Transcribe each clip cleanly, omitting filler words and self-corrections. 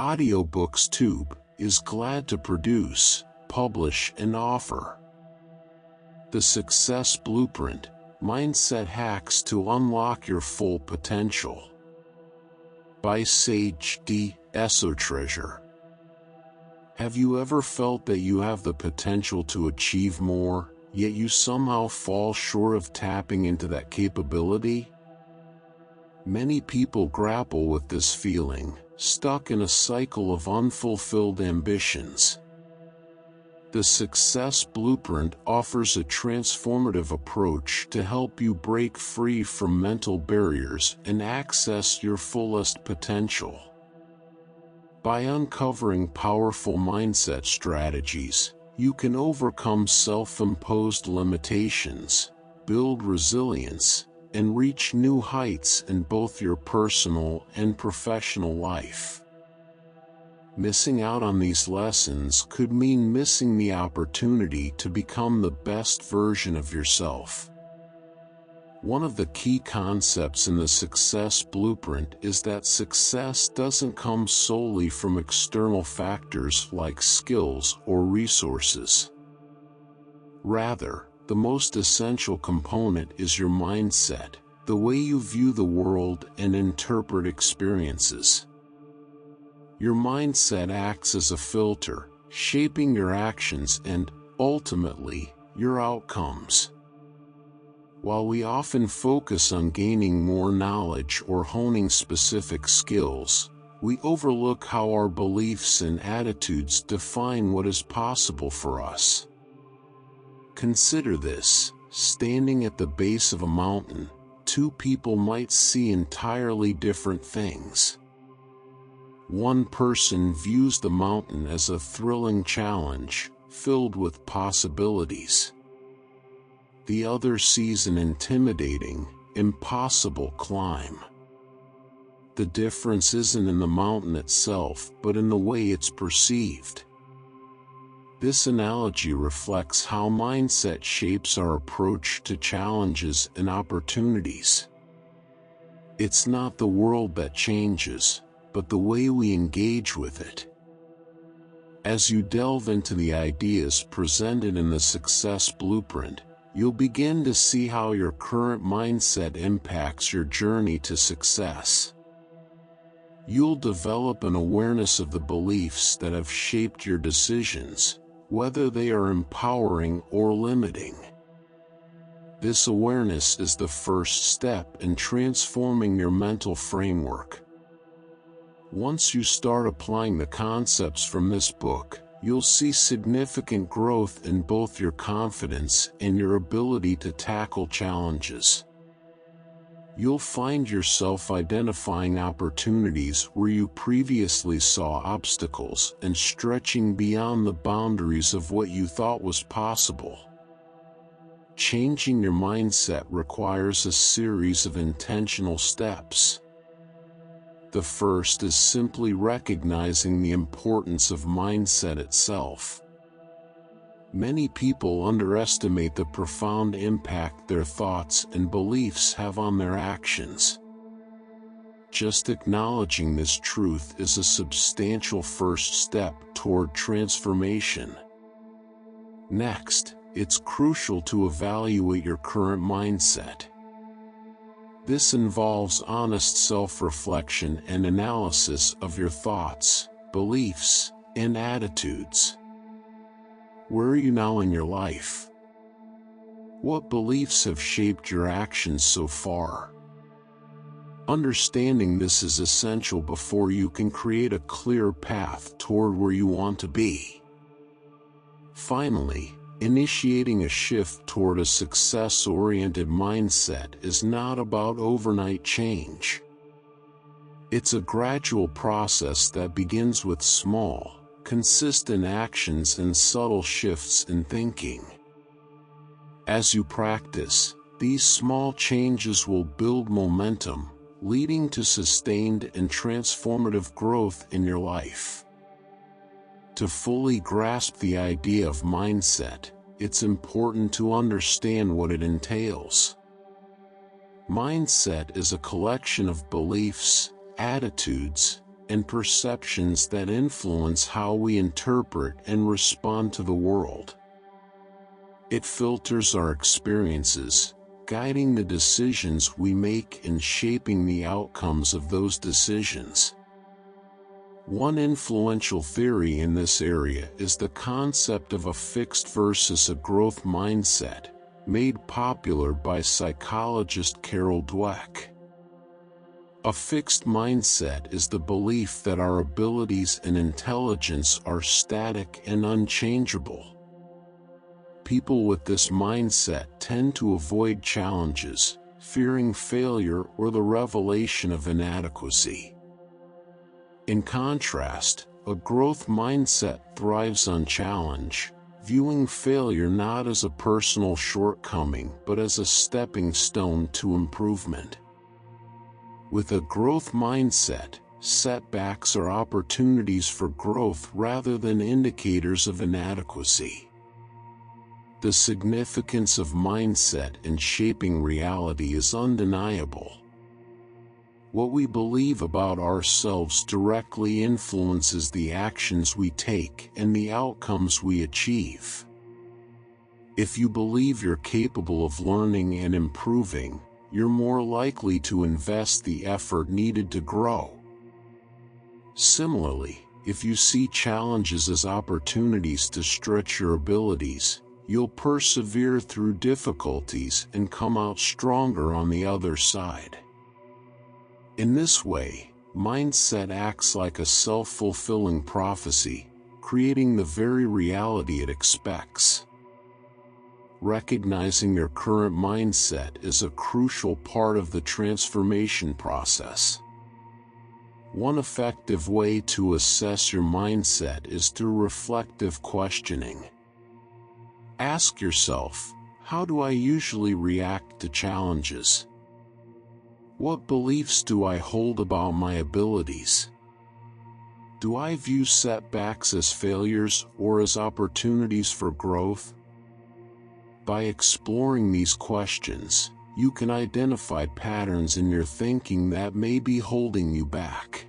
AudioBooksTube is glad to produce, publish, and offer the Success Blueprint, Mindset Hacks to Unlock Your Full Potential by Sage D. Esotreasure. Have you ever felt that you have the potential to achieve more, yet you somehow fall short of tapping into that capability? Many people grapple with this feeling, stuck in a cycle of unfulfilled ambitions. The Success Blueprint offers a transformative approach to help you break free from mental barriers and access your fullest potential. By uncovering powerful mindset strategies, you can overcome self-imposed limitations, build resilience, and reach new heights in both your personal and professional life. Missing out on these lessons could mean missing the opportunity to become the best version of yourself. One of the key concepts in the Success Blueprint is that success doesn't come solely from external factors like skills or resources. Rather, the most essential component is your mindset, the way you view the world and interpret experiences. Your mindset acts as a filter, shaping your actions and, ultimately, your outcomes. While we often focus on gaining more knowledge or honing specific skills, we overlook how our beliefs and attitudes define what is possible for us. Consider this: standing at the base of a mountain, two people might see entirely different things. One person views the mountain as a thrilling challenge, filled with possibilities. The other sees an intimidating, impossible climb. The difference isn't in the mountain itself, but in the way it's perceived. This analogy reflects how mindset shapes our approach to challenges and opportunities. It's not the world that changes, but the way we engage with it. As you delve into the ideas presented in the Success Blueprint, you'll begin to see how your current mindset impacts your journey to success. You'll develop an awareness of the beliefs that have shaped your decisions, whether they are empowering or limiting. This awareness is the first step in transforming your mental framework. Once you start applying the concepts from this book, you'll see significant growth in both your confidence and your ability to tackle challenges. You'll find yourself identifying opportunities where you previously saw obstacles and stretching beyond the boundaries of what you thought was possible. Changing your mindset requires a series of intentional steps. The first is simply recognizing the importance of mindset itself. Many people underestimate the profound impact their thoughts and beliefs have on their actions. Just acknowledging this truth is a substantial first step toward transformation. Next, it's crucial to evaluate your current mindset. This involves honest self-reflection and analysis of your thoughts, beliefs, and attitudes. Where are you now in your life? What beliefs have shaped your actions so far? Understanding this is essential before you can create a clear path toward where you want to be. Finally, initiating a shift toward a success-oriented mindset is not about overnight change. It's a gradual process that begins with small, consistent actions and subtle shifts in thinking. As you practice, these small changes will build momentum, leading to sustained and transformative growth in your life. To fully grasp the idea of mindset, it's important to understand what it entails. Mindset is a collection of beliefs, attitudes, and perceptions that influence how we interpret and respond to the world. It filters our experiences, guiding the decisions we make and shaping the outcomes of those decisions. One influential theory in this area is the concept of a fixed versus a growth mindset, made popular by psychologist Carol Dweck. A fixed mindset is the belief that our abilities and intelligence are static and unchangeable. People with this mindset tend to avoid challenges, fearing failure or the revelation of inadequacy. In contrast, a growth mindset thrives on challenge, viewing failure not as a personal shortcoming but as a stepping stone to improvement. With a growth mindset, setbacks are opportunities for growth rather than indicators of inadequacy. The significance of mindset in shaping reality is undeniable. What we believe about ourselves directly influences the actions we take and the outcomes we achieve. If you believe you're capable of learning and improving, you're more likely to invest the effort needed to grow. Similarly, if you see challenges as opportunities to stretch your abilities, you'll persevere through difficulties and come out stronger on the other side. In this way, mindset acts like a self-fulfilling prophecy, creating the very reality it expects. Recognizing your current mindset is a crucial part of the transformation process. One effective way to assess your mindset is through reflective questioning. Ask yourself, how do I usually react to challenges? What beliefs do I hold about my abilities? Do I view setbacks as failures or as opportunities for growth? By exploring these questions, you can identify patterns in your thinking that may be holding you back.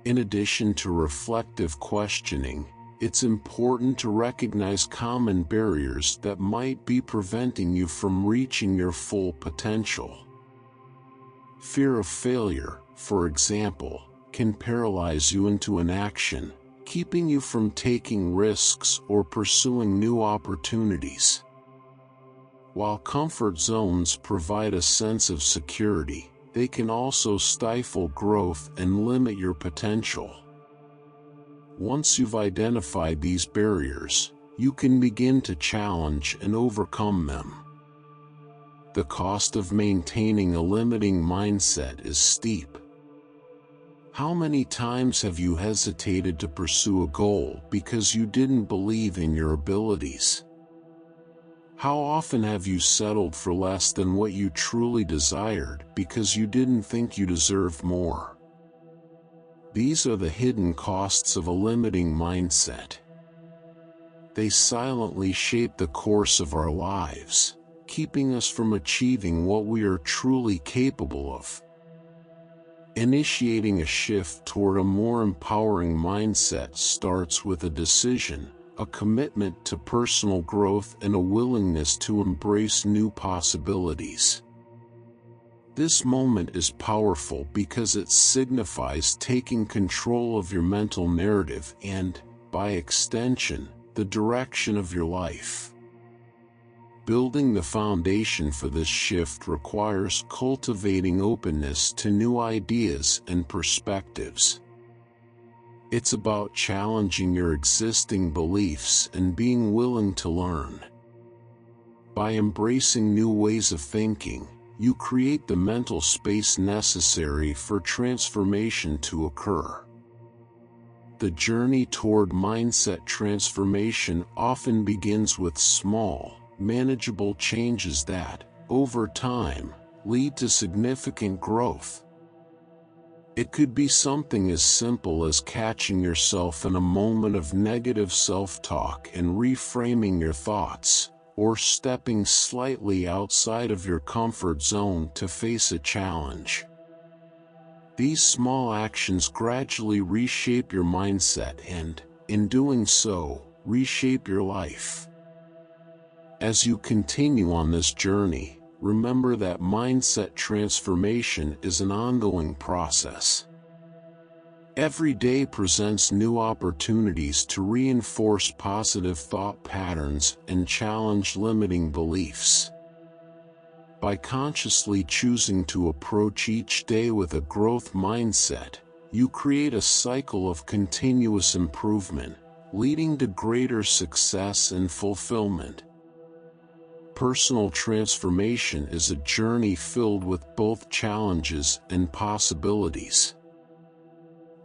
In addition to reflective questioning, it's important to recognize common barriers that might be preventing you from reaching your full potential. Fear of failure, for example, can paralyze you into inaction, keeping you from taking risks or pursuing new opportunities. While comfort zones provide a sense of security, they can also stifle growth and limit your potential. Once you've identified these barriers, you can begin to challenge and overcome them. The cost of maintaining a limiting mindset is steep. How many times have you hesitated to pursue a goal because you didn't believe in your abilities? How often have you settled for less than what you truly desired because you didn't think you deserved more? These are the hidden costs of a limiting mindset. They silently shape the course of our lives, keeping us from achieving what we are truly capable of. Initiating a shift toward a more empowering mindset starts with a decision, a commitment to personal growth, and a willingness to embrace new possibilities. This moment is powerful because it signifies taking control of your mental narrative and, by extension, the direction of your life. Building the foundation for this shift requires cultivating openness to new ideas and perspectives. It's about challenging your existing beliefs and being willing to learn. By embracing new ways of thinking, you create the mental space necessary for transformation to occur. The journey toward mindset transformation often begins with small, manageable changes that, over time, lead to significant growth. It could be something as simple as catching yourself in a moment of negative self-talk and reframing your thoughts, or stepping slightly outside of your comfort zone to face a challenge. These small actions gradually reshape your mindset and, in doing so, reshape your life. As you continue on this journey, remember that mindset transformation is an ongoing process. Every day presents new opportunities to reinforce positive thought patterns and challenge limiting beliefs. By consciously choosing to approach each day with a growth mindset, you create a cycle of continuous improvement, leading to greater success and fulfillment. Personal transformation is a journey filled with both challenges and possibilities.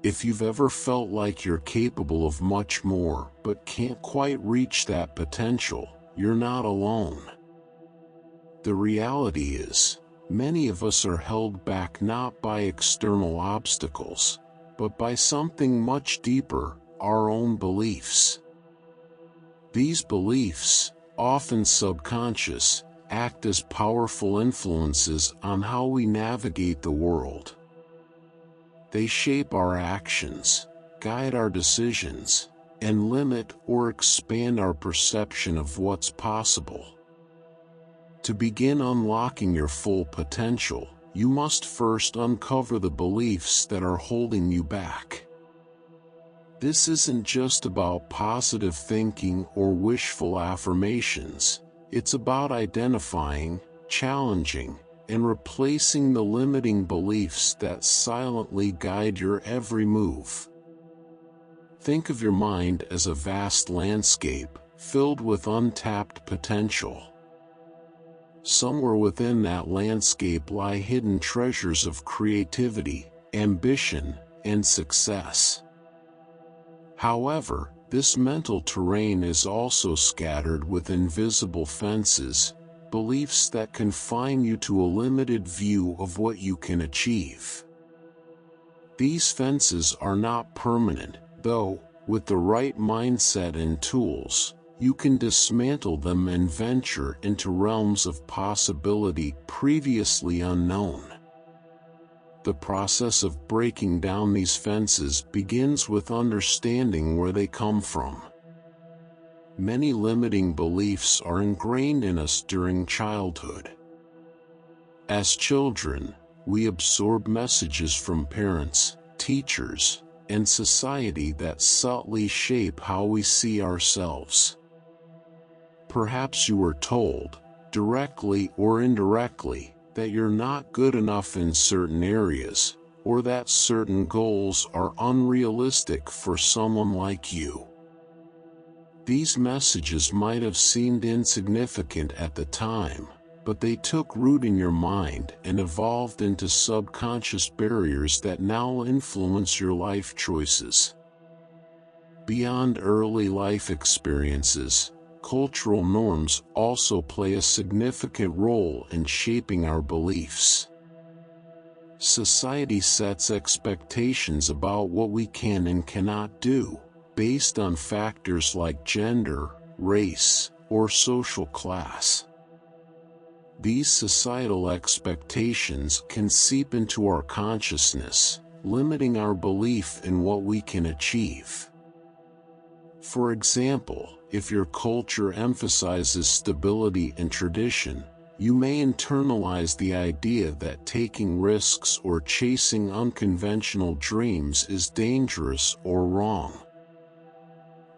If you've ever felt like you're capable of much more but can't quite reach that potential, you're not alone. The reality is, many of us are held back not by external obstacles, but by something much deeper, our own beliefs. These beliefs, often subconscious, act as powerful influences on how we navigate the world. They shape our actions, guide our decisions, and limit or expand our perception of what's possible. To begin unlocking your full potential, you must first uncover the beliefs that are holding you back. This isn't just about positive thinking or wishful affirmations. It's about identifying, challenging, and replacing the limiting beliefs that silently guide your every move. Think of your mind as a vast landscape, filled with untapped potential. Somewhere within that landscape lie hidden treasures of creativity, ambition, and success. However, this mental terrain is also scattered with invisible fences, beliefs that confine you to a limited view of what you can achieve. These fences are not permanent, though, with the right mindset and tools, you can dismantle them and venture into realms of possibility previously unknown. The process of breaking down these fences begins with understanding where they come from. Many limiting beliefs are ingrained in us during childhood. As children, we absorb messages from parents, teachers, and society that subtly shape how we see ourselves. Perhaps you were told, directly or indirectly, that you're not good enough in certain areas, or that certain goals are unrealistic for someone like you. These messages might have seemed insignificant at the time, but they took root in your mind and evolved into subconscious barriers that now influence your life choices. Beyond early life experiences, cultural norms also play a significant role in shaping our beliefs. Society sets expectations about what we can and cannot do, based on factors like gender, race, or social class. These societal expectations can seep into our consciousness, limiting our belief in what we can achieve. For example, if your culture emphasizes stability and tradition, you may internalize the idea that taking risks or chasing unconventional dreams is dangerous or wrong.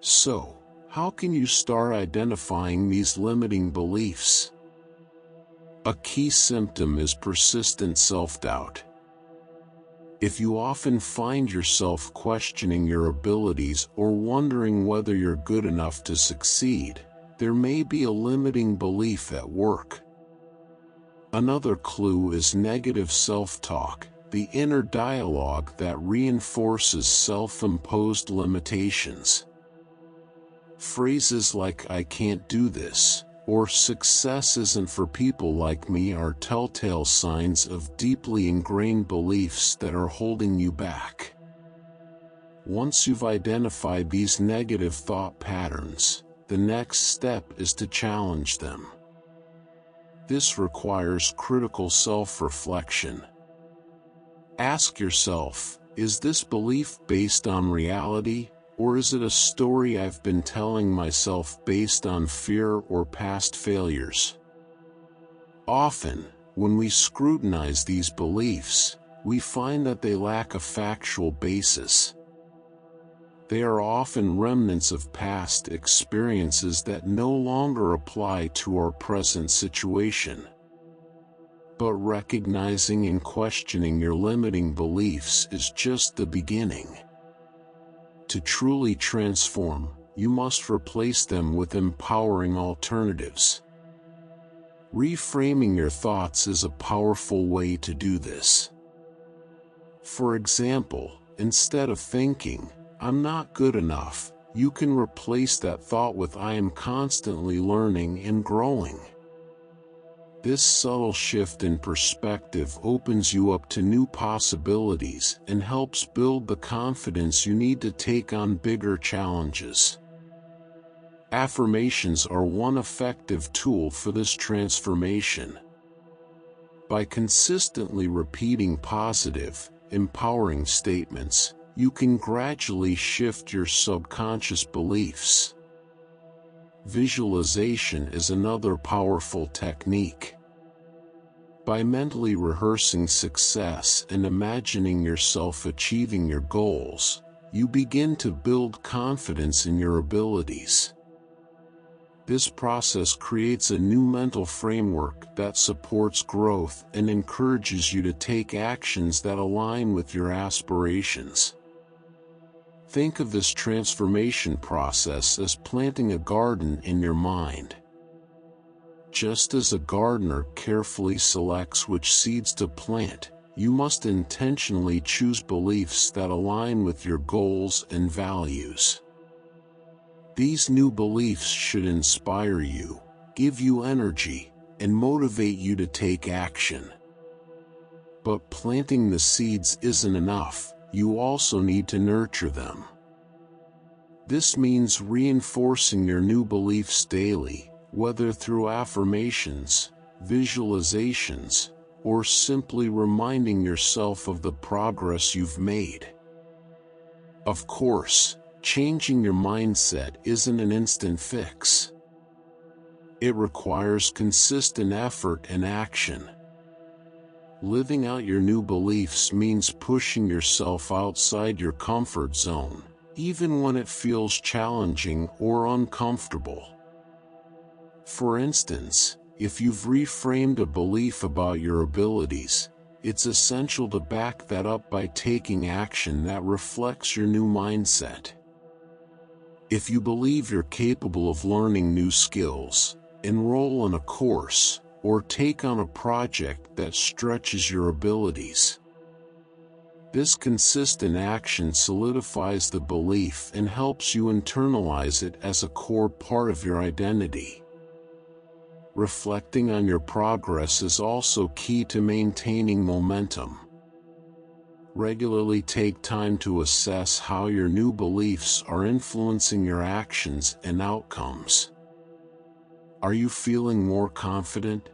So, how can you start identifying these limiting beliefs? A key symptom is persistent self-doubt. If you often find yourself questioning your abilities or wondering whether you're good enough to succeed, there may be a limiting belief at work. Another clue is negative self-talk, the inner dialogue that reinforces self-imposed limitations. Phrases like "I can't do this," or "success isn't for people like me" are telltale signs of deeply ingrained beliefs that are holding you back. Once you've identified these negative thought patterns, the next step is to challenge them. This requires critical self-reflection. Ask yourself, is this belief based on reality, or is it a story I've been telling myself based on fear or past failures? Often, when we scrutinize these beliefs, we find that they lack a factual basis. They are often remnants of past experiences that no longer apply to our present situation. But recognizing and questioning your limiting beliefs is just the beginning. To truly transform, you must replace them with empowering alternatives. Reframing your thoughts is a powerful way to do this. For example, instead of thinking, "I'm not good enough," you can replace that thought with "I am constantly learning and growing." This subtle shift in perspective opens you up to new possibilities and helps build the confidence you need to take on bigger challenges. Affirmations are one effective tool for this transformation. By consistently repeating positive, empowering statements, you can gradually shift your subconscious beliefs. Visualization is another powerful technique. By mentally rehearsing success and imagining yourself achieving your goals, you begin to build confidence in your abilities. This process creates a new mental framework that supports growth and encourages you to take actions that align with your aspirations. Think of this transformation process as planting a garden in your mind. Just as a gardener carefully selects which seeds to plant, you must intentionally choose beliefs that align with your goals and values. These new beliefs should inspire you, give you energy, and motivate you to take action. But planting the seeds isn't enough. You also need to nurture them. This means reinforcing your new beliefs daily, whether through affirmations, visualizations, or simply reminding yourself of the progress you've made. Of course, changing your mindset isn't an instant fix. It requires consistent effort and action. Living out your new beliefs means pushing yourself outside your comfort zone, even when it feels challenging or uncomfortable. For instance, if you've reframed a belief about your abilities, it's essential to back that up by taking action that reflects your new mindset. If you believe you're capable of learning new skills, enroll in a course, or take on a project that stretches your abilities. This consistent action solidifies the belief and helps you internalize it as a core part of your identity. Reflecting on your progress is also key to maintaining momentum. Regularly take time to assess how your new beliefs are influencing your actions and outcomes. Are you feeling more confident?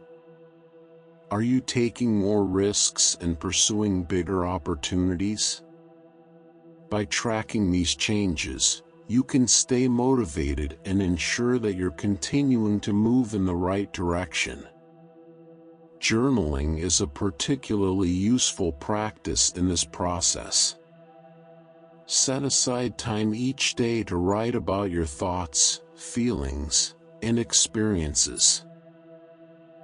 Are you taking more risks and pursuing bigger opportunities? By tracking these changes, you can stay motivated and ensure that you're continuing to move in the right direction. Journaling is a particularly useful practice in this process. Set aside time each day to write about your thoughts, feelings, and experiences.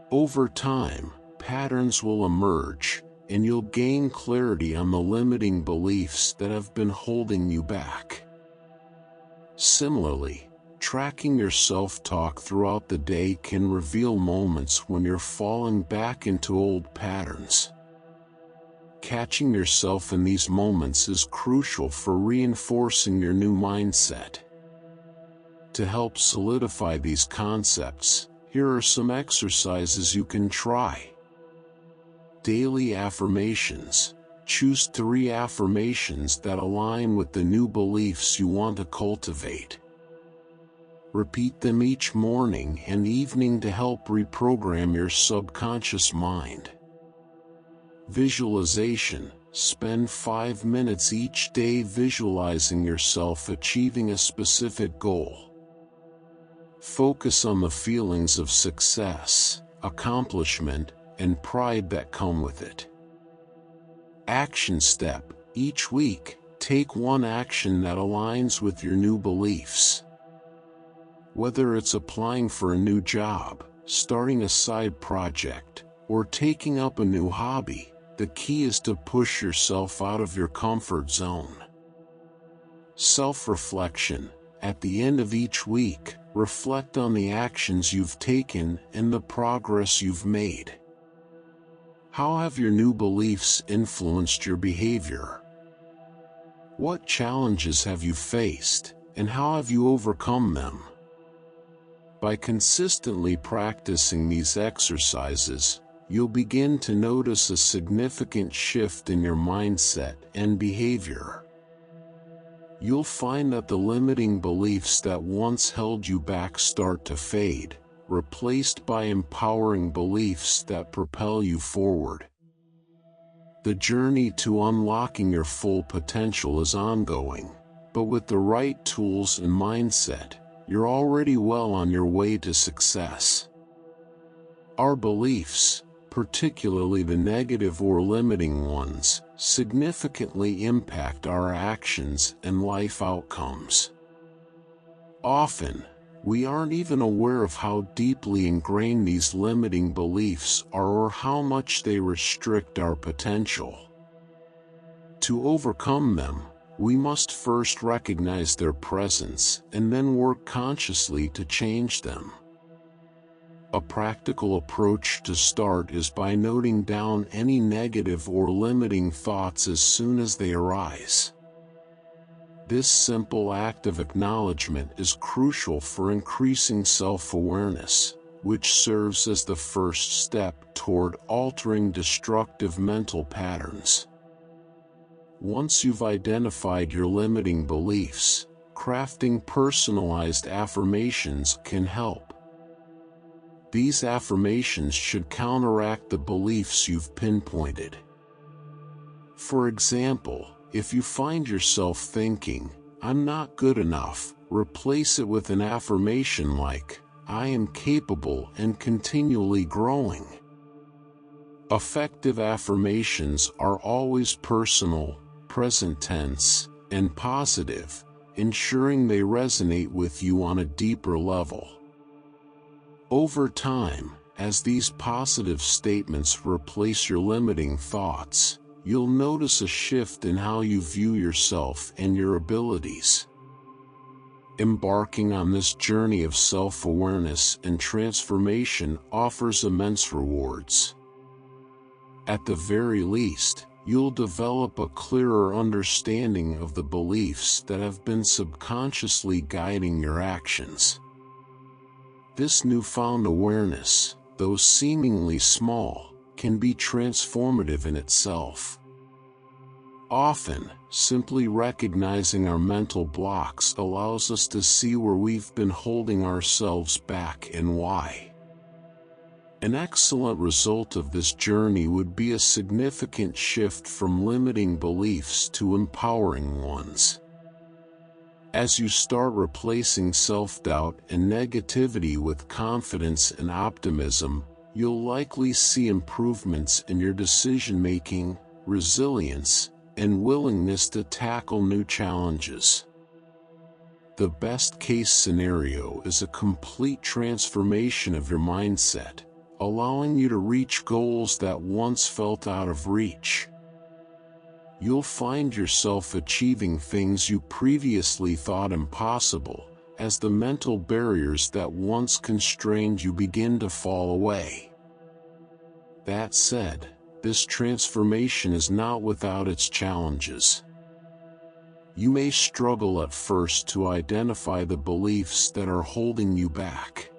Over time, patterns will emerge, and you'll gain clarity on the limiting beliefs that have been holding you back. Similarly, tracking your self-talk throughout the day can reveal moments when you're falling back into old patterns. Catching yourself in these moments is crucial for reinforcing your new mindset. To help solidify these concepts, here are some exercises you can try. Daily affirmations. Choose 3 affirmations that align with the new beliefs you want to cultivate. Repeat them each morning and evening to help reprogram your subconscious mind. Visualization. Spend 5 minutes each day visualizing yourself achieving a specific goal. Focus on the feelings of success, accomplishment, and pride that come with it. Action step: each week, take one action that aligns with your new beliefs. Whether it's applying for a new job, starting a side project, or taking up a new hobby, the key is to push yourself out of your comfort zone. Self-reflection: at the end of each week, reflect on the actions you've taken and the progress you've made. How have your new beliefs influenced your behavior? What challenges have you faced, and how have you overcome them? By consistently practicing these exercises, you'll begin to notice a significant shift in your mindset and behavior. You'll find that the limiting beliefs that once held you back start to fade, replaced by empowering beliefs that propel you forward. The journey to unlocking your full potential is ongoing, but with the right tools and mindset, you're already well on your way to success. Our beliefs, particularly the negative or limiting ones, significantly impact our actions and life outcomes. Often, we aren't even aware of how deeply ingrained these limiting beliefs are or how much they restrict our potential. To overcome them, we must first recognize their presence and then work consciously to change them. A practical approach to start is by noting down any negative or limiting thoughts as soon as they arise. This simple act of acknowledgement is crucial for increasing self-awareness, which serves as the first step toward altering destructive mental patterns. Once you've identified your limiting beliefs, crafting personalized affirmations can help. These affirmations should counteract the beliefs you've pinpointed. For example, if you find yourself thinking, "I'm not good enough," replace it with an affirmation like, "I am capable and continually growing." Effective affirmations are always personal, present tense, and positive, ensuring they resonate with you on a deeper level. Over time, as these positive statements replace your limiting thoughts, you'll notice a shift in how you view yourself and your abilities. Embarking on this journey of self-awareness and transformation offers immense rewards. At the very least, you'll develop a clearer understanding of the beliefs that have been subconsciously guiding your actions. This newfound awareness, though seemingly small, can be transformative in itself. Often, simply recognizing our mental blocks allows us to see where we've been holding ourselves back and why. An excellent result of this journey would be a significant shift from limiting beliefs to empowering ones. As you start replacing self-doubt and negativity with confidence and optimism, you'll likely see improvements in your decision-making, resilience, and willingness to tackle new challenges. The best-case scenario is a complete transformation of your mindset, allowing you to reach goals that once felt out of reach. You'll find yourself achieving things you previously thought impossible, as the mental barriers that once constrained you begin to fall away. That said, this transformation is not without its challenges. You may struggle at first to identify the beliefs that are holding you back.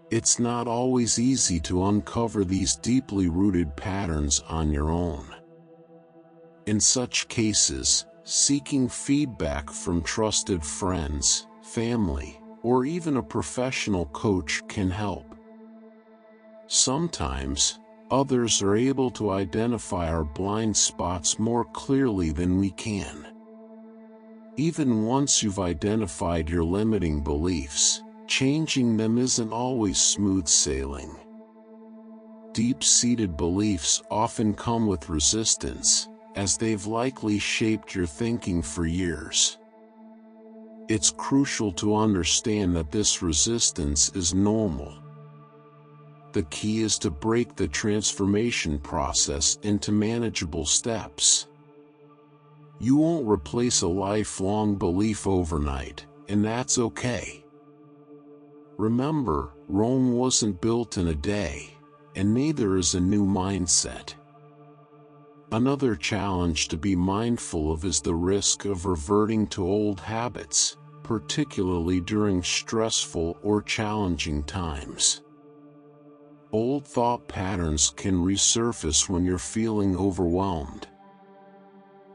It's not always easy to uncover these deeply rooted patterns on your own. In such cases, seeking feedback from trusted friends, family, or even a professional coach can help. Sometimes, Others are able to identify our blind spots more clearly than we can. Even once you've identified your limiting beliefs, changing them isn't always smooth sailing. Deep-seated beliefs often come with resistance, as they've likely shaped your thinking for years. It's crucial to understand that this resistance is normal. The key is to break the transformation process into manageable steps. You won't replace a lifelong belief overnight, and that's okay. Remember, Rome wasn't built in a day, and neither is a new mindset. Another challenge to be mindful of is the risk of reverting to old habits, particularly during stressful or challenging times. Old thought patterns can resurface when you're feeling overwhelmed.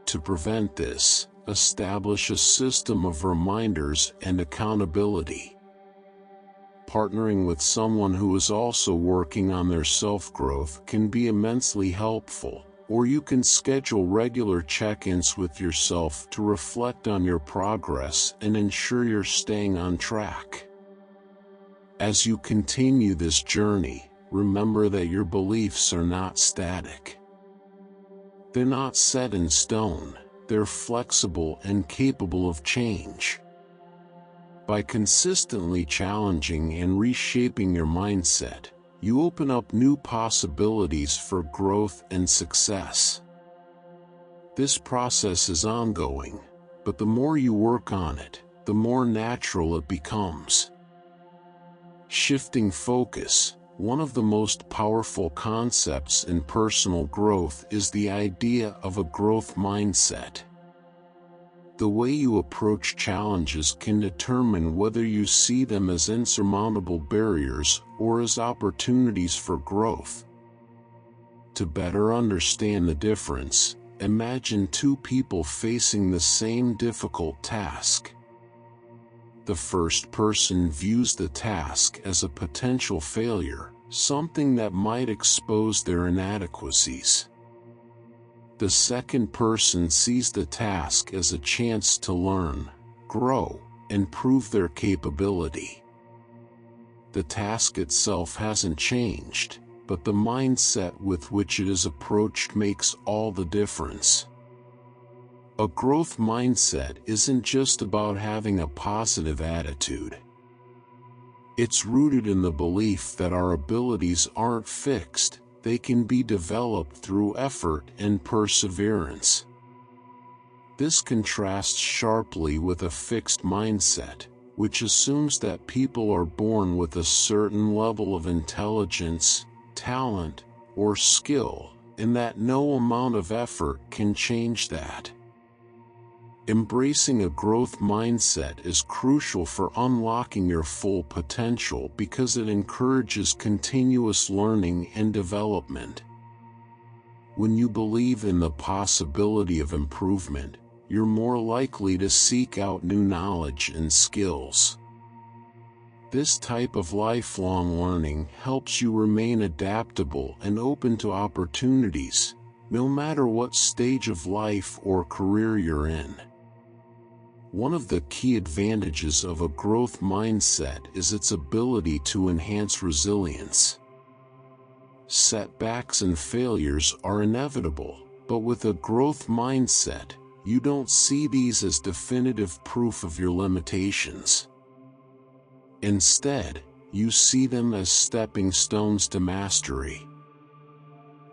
To prevent this, establish a system of reminders and accountability. Partnering with someone who is also working on their self-growth can be immensely helpful, or you can schedule regular check-ins with yourself to reflect on your progress and ensure you're staying on track. As you continue this journey, remember that your beliefs are not static. They're not set in stone, they're flexible and capable of change. By consistently challenging and reshaping your mindset, you open up new possibilities for growth and success. This process is ongoing, but the more you work on it, the more natural it becomes. Shifting focus. One of the most powerful concepts in personal growth is the idea of a growth mindset. The way you approach challenges can determine whether you see them as insurmountable barriers or as opportunities for growth. To better understand the difference, imagine two people facing the same difficult task. The first person views the task as a potential failure, something that might expose their inadequacies. The second person sees the task as a chance to learn, grow, and prove their capability. The task itself hasn't changed, but the mindset with which it is approached makes all the difference. A growth mindset isn't just about having a positive attitude. It's rooted in the belief that our abilities aren't fixed, they can be developed through effort and perseverance. This contrasts sharply with a fixed mindset, which assumes that people are born with a certain level of intelligence, talent, or skill, and that no amount of effort can change that. Embracing a growth mindset is crucial for unlocking your full potential because it encourages continuous learning and development. When you believe in the possibility of improvement, you're more likely to seek out new knowledge and skills. This type of lifelong learning helps you remain adaptable and open to opportunities, no matter what stage of life or career you're in. One of the key advantages of a growth mindset is its ability to enhance resilience. Setbacks and failures are inevitable, but with a growth mindset, you don't see these as definitive proof of your limitations. Instead, you see them as stepping stones to mastery.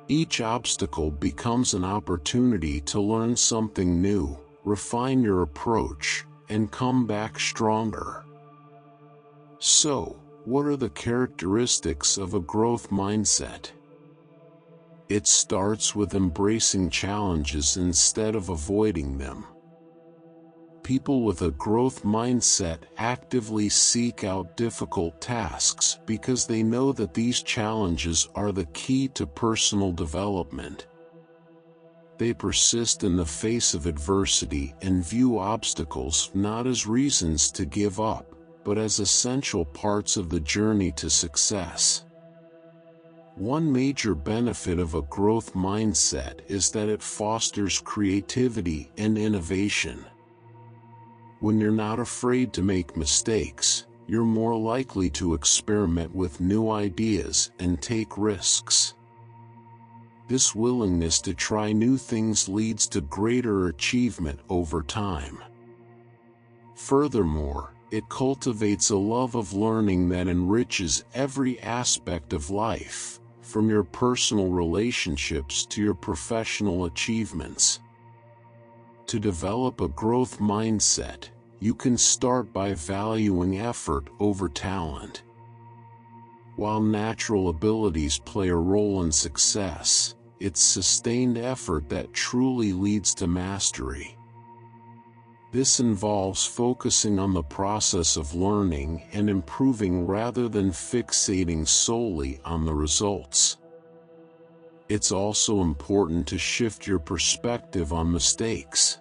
Each obstacle becomes an opportunity to learn something new, refine your approach, and come back stronger. So, what are the characteristics of a growth mindset? It starts with embracing challenges instead of avoiding them. People with a growth mindset actively seek out difficult tasks because they know that these challenges are the key to personal development. They persist in the face of adversity and view obstacles not as reasons to give up, but as essential parts of the journey to success. One major benefit of a growth mindset is that it fosters creativity and innovation. When you're not afraid to make mistakes, you're more likely to experiment with new ideas and take risks. This willingness to try new things leads to greater achievement over time. Furthermore, it cultivates a love of learning that enriches every aspect of life, from your personal relationships to your professional achievements. To develop a growth mindset, you can start by valuing effort over talent. While natural abilities play a role in success, it's sustained effort that truly leads to mastery. This involves focusing on the process of learning and improving rather than fixating solely on the results. It's also important to shift your perspective on mistakes.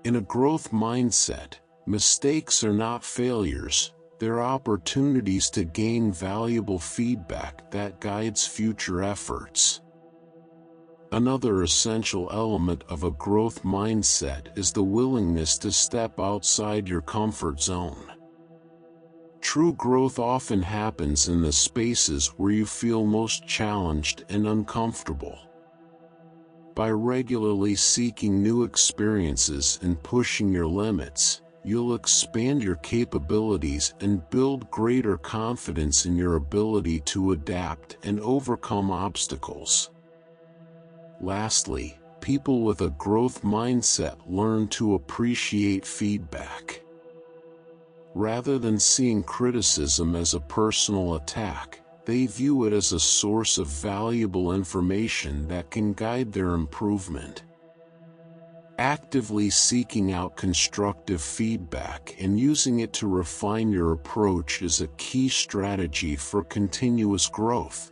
In a growth mindset, mistakes are not failures, they're opportunities to gain valuable feedback that guides future efforts. Another essential element of a growth mindset is the willingness to step outside your comfort zone. True growth often happens in the spaces where you feel most challenged and uncomfortable. By regularly seeking new experiences and pushing your limits, you'll expand your capabilities and build greater confidence in your ability to adapt and overcome obstacles. Lastly, people with a growth mindset learn to appreciate feedback. Rather than seeing criticism as a personal attack, they view it as a source of valuable information that can guide their improvement. Actively seeking out constructive feedback and using it to refine your approach is a key strategy for continuous growth.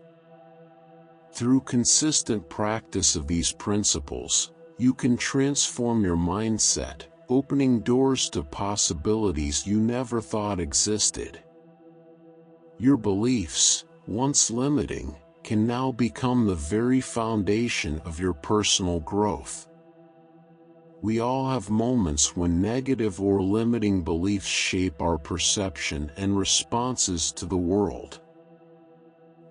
Through consistent practice of these principles, you can transform your mindset, opening doors to possibilities you never thought existed. Your beliefs, once limiting, can now become the very foundation of your personal growth. We all have moments when negative or limiting beliefs shape our perception and responses to the world.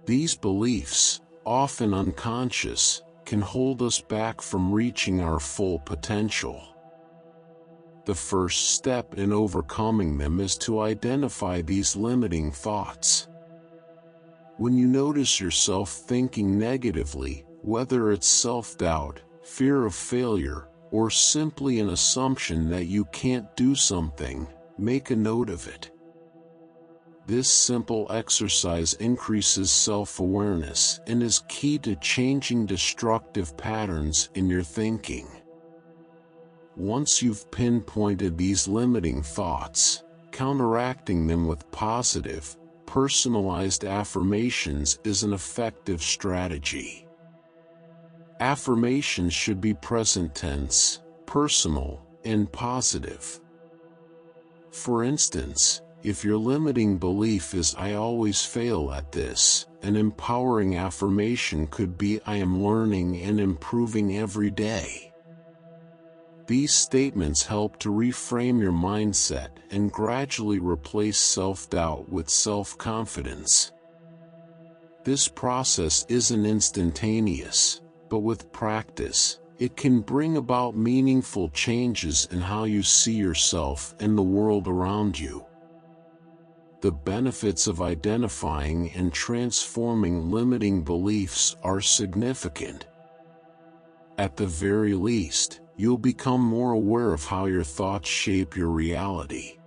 These beliefs, often unconscious, can hold us back from reaching our full potential. The first step in overcoming them is to identify these limiting thoughts. When you notice yourself thinking negatively, whether it's self-doubt, fear of failure, or simply an assumption that you can't do something, make a note of it. This simple exercise increases self-awareness and is key to changing destructive patterns in your thinking. Once you've pinpointed these limiting thoughts, counteracting them with positive, personalized affirmations is an effective strategy. Affirmations should be present tense, personal, and positive. For instance, if your limiting belief is "I always fail at this," an empowering affirmation could be "I am learning and improving every day." These statements help to reframe your mindset and gradually replace self-doubt with self-confidence. This process isn't instantaneous, but with practice, it can bring about meaningful changes in how you see yourself and the world around you. The benefits of identifying and transforming limiting beliefs are significant. At the very least, you'll become more aware of how your thoughts shape your reality.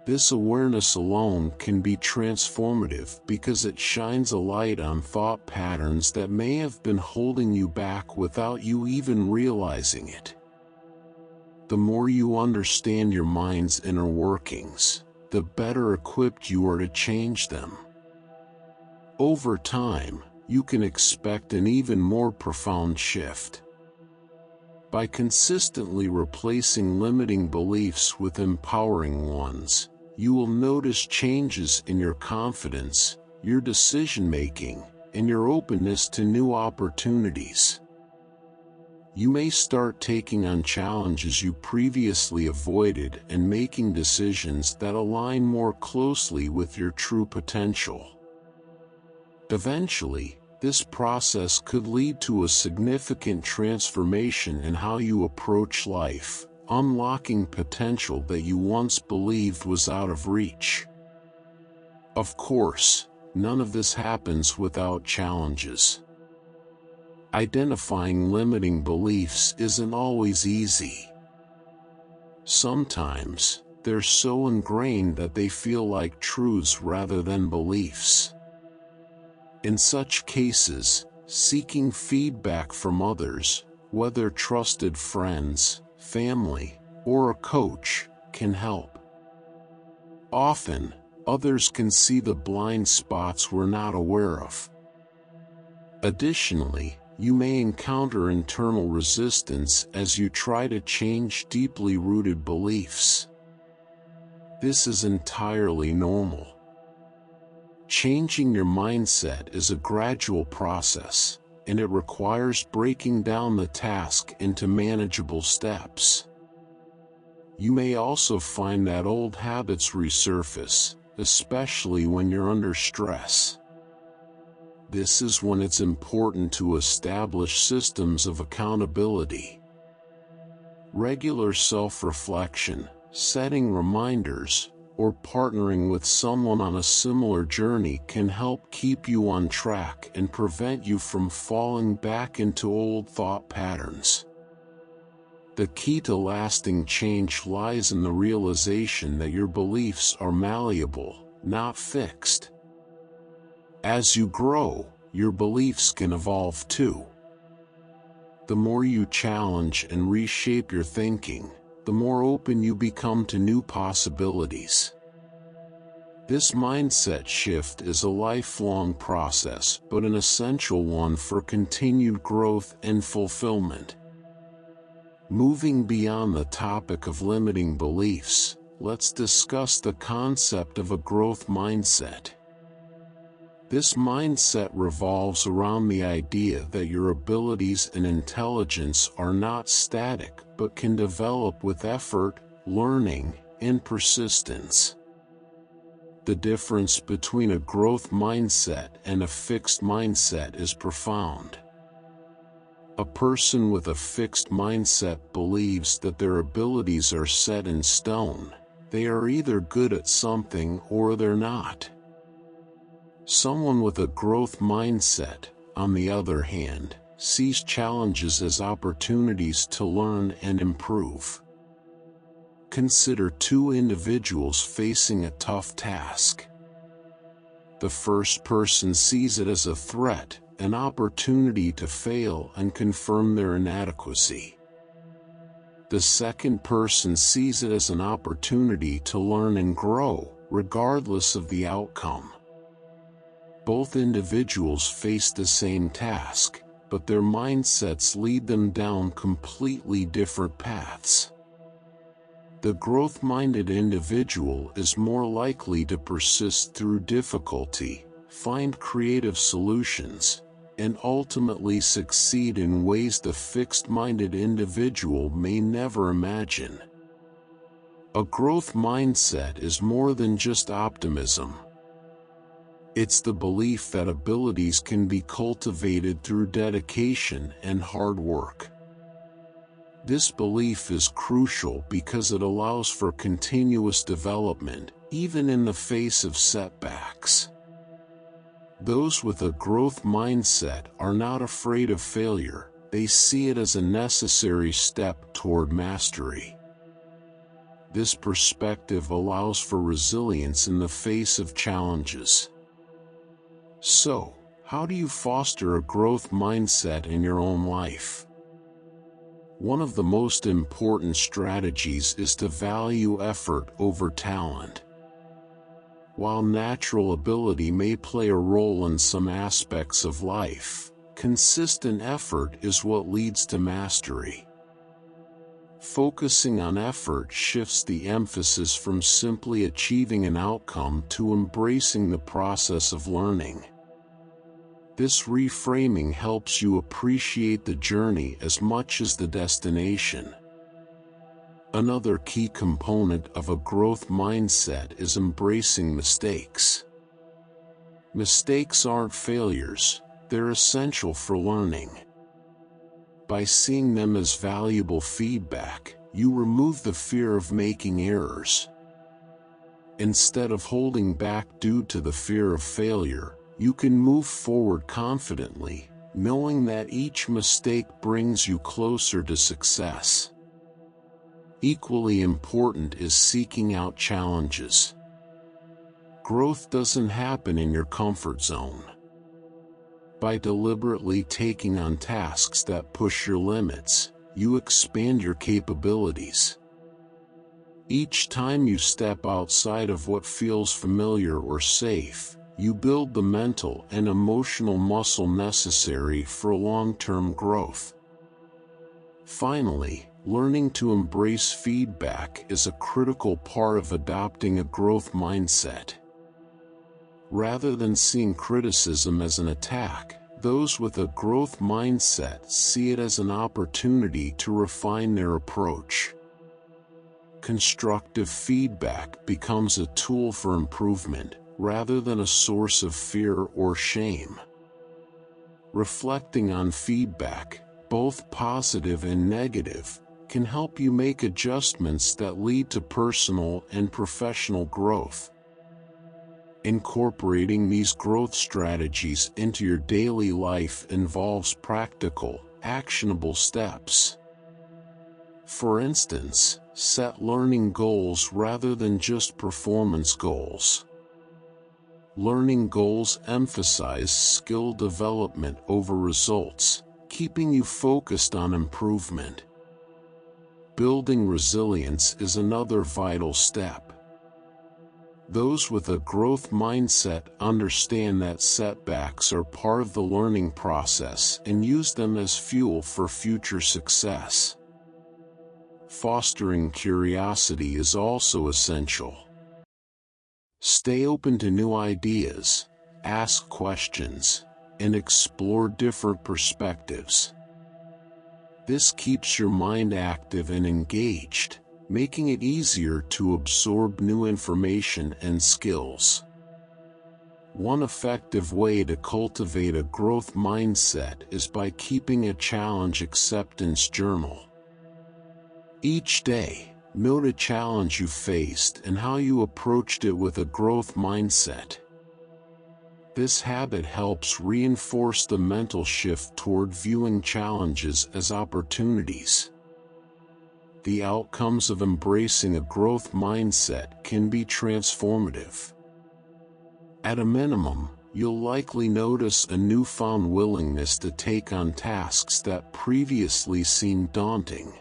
This awareness alone can be transformative because it shines a light on thought patterns that may have been holding you back without you even realizing it. The more you understand your mind's inner workings, the better equipped you are to change them. Over time, you can expect an even more profound shift. By consistently replacing limiting beliefs with empowering ones, you will notice changes in your confidence, your decision-making, and your openness to new opportunities. You may start taking on challenges you previously avoided and making decisions that align more closely with your true potential. Eventually, this process could lead to a significant transformation in how you approach life, unlocking potential that you once believed was out of reach. Of course, none of this happens without challenges. Identifying limiting beliefs isn't always easy. Sometimes, they're so ingrained that they feel like truths rather than beliefs. In such cases, seeking feedback from others, whether trusted friends, family, or a coach, can help. Often, others can see the blind spots we're not aware of. Additionally, you may encounter internal resistance as you try to change deeply rooted beliefs. This is entirely normal. Changing your mindset is a gradual process, and it requires breaking down the task into manageable steps. You may also find that old habits resurface, especially when you're under stress. This is when it's important to establish systems of accountability. Regular self-reflection, setting reminders, or partnering with someone on a similar journey can help keep you on track and prevent you from falling back into old thought patterns. The key to lasting change lies in the realization that your beliefs are malleable, not fixed. As you grow, your beliefs can evolve too. The more you challenge and reshape your thinking, the more open you become to new possibilities. This mindset shift is a lifelong process, but an essential one for continued growth and fulfillment. Moving beyond the topic of limiting beliefs, let's discuss the concept of a growth mindset. This mindset revolves around the idea that your abilities and intelligence are not static but can develop with effort, learning, and persistence. The difference between a growth mindset and a fixed mindset is profound. A person with a fixed mindset believes that their abilities are set in stone. They are either good at something or they're not. Someone with a growth mindset, on the other hand, sees challenges as opportunities to learn and improve. Consider two individuals facing a tough task. The first person sees it as a threat, an opportunity to fail and confirm their inadequacy. The second person sees it as an opportunity to learn and grow, regardless of the outcome. Both individuals face the same task, but their mindsets lead them down completely different paths. The growth-minded individual is more likely to persist through difficulty, find creative solutions, and ultimately succeed in ways the fixed-minded individual may never imagine. A growth mindset is more than just optimism. It's the belief that abilities can be cultivated through dedication and hard work. This belief is crucial because it allows for continuous development, even in the face of setbacks. Those with a growth mindset are not afraid of failure, they see it as a necessary step toward mastery. This perspective allows for resilience in the face of challenges. So, how do you foster a growth mindset in your own life? One of the most important strategies is to value effort over talent. While natural ability may play a role in some aspects of life, consistent effort is what leads to mastery. Focusing on effort shifts the emphasis from simply achieving an outcome to embracing the process of learning. This reframing helps you appreciate the journey as much as the destination. Another key component of a growth mindset is embracing mistakes. Mistakes aren't failures, they're essential for learning. By seeing them as valuable feedback, you remove the fear of making errors. Instead of holding back due to the fear of failure, you can move forward confidently, knowing that each mistake brings you closer to success. Equally important is seeking out challenges. Growth doesn't happen in your comfort zone. By deliberately taking on tasks that push your limits, you expand your capabilities. Each time you step outside of what feels familiar or safe, you build the mental and emotional muscle necessary for long-term growth. Finally, learning to embrace feedback is a critical part of adopting a growth mindset. Rather than seeing criticism as an attack, those with a growth mindset see it as an opportunity to refine their approach. Constructive feedback becomes a tool for improvement, rather than a source of fear or shame. Reflecting on feedback, both positive and negative, can help you make adjustments that lead to personal and professional growth. Incorporating these growth strategies into your daily life involves practical, actionable steps. For instance, set learning goals rather than just performance goals. Learning goals emphasize skill development over results, keeping you focused on improvement. Building resilience is another vital step. Those with a growth mindset understand that setbacks are part of the learning process and use them as fuel for future success. Fostering curiosity is also essential. Stay open to new ideas, ask questions, and explore different perspectives. This keeps your mind active and engaged, making it easier to absorb new information and skills. One effective way to cultivate a growth mindset is by keeping a challenge acceptance journal. Each day, note a challenge you faced and how you approached it with a growth mindset. This habit helps reinforce the mental shift toward viewing challenges as opportunities. The outcomes of embracing a growth mindset can be transformative. At a minimum, you'll likely notice a newfound willingness to take on tasks that previously seemed daunting.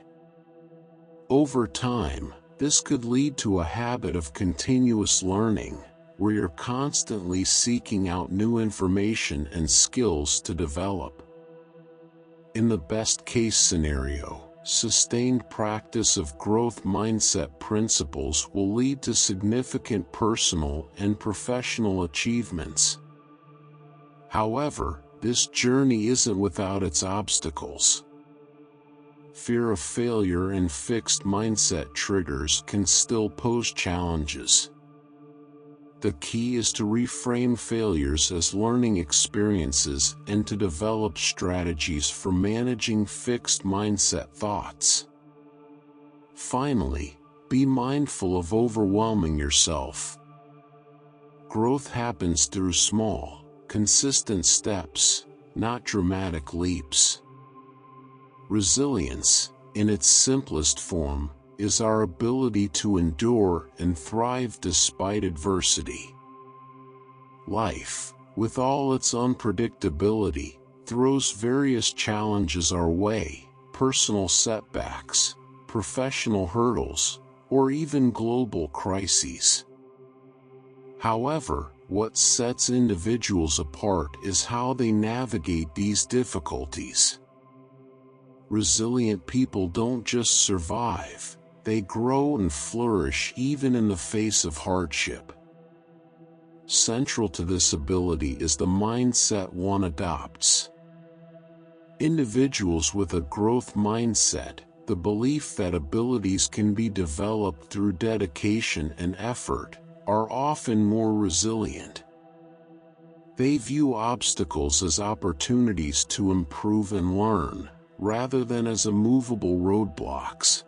Over time, this could lead to a habit of continuous learning, where you're constantly seeking out new information and skills to develop. In the best-case scenario, sustained practice of growth mindset principles will lead to significant personal and professional achievements. However, this journey isn't without its obstacles. Fear of failure and fixed mindset triggers can still pose challenges. The key is to reframe failures as learning experiences and to develop strategies for managing fixed mindset thoughts. Finally, be mindful of overwhelming yourself. Growth happens through small, consistent steps, not dramatic leaps. Resilience, in its simplest form, is our ability to endure and thrive despite adversity. Life, with all its unpredictability, throws various challenges our way: personal setbacks, professional hurdles, or even global crises. However, what sets individuals apart is how they navigate these difficulties. Resilient people don't just survive, they grow and flourish even in the face of hardship. Central to this ability is the mindset one adopts. Individuals with a growth mindset, the belief that abilities can be developed through dedication and effort, are often more resilient. They view obstacles as opportunities to improve and learn, rather than as immovable roadblocks.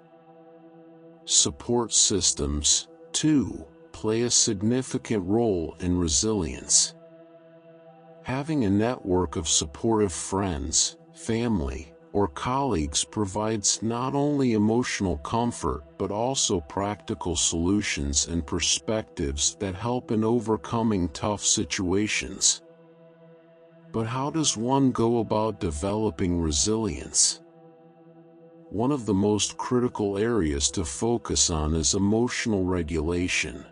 Support systems, too, play a significant role in resilience. Having a network of supportive friends, family, or colleagues provides not only emotional comfort but also practical solutions and perspectives that help in overcoming tough situations. But how does one go about developing resilience? One of the most critical areas to focus on is emotional regulation.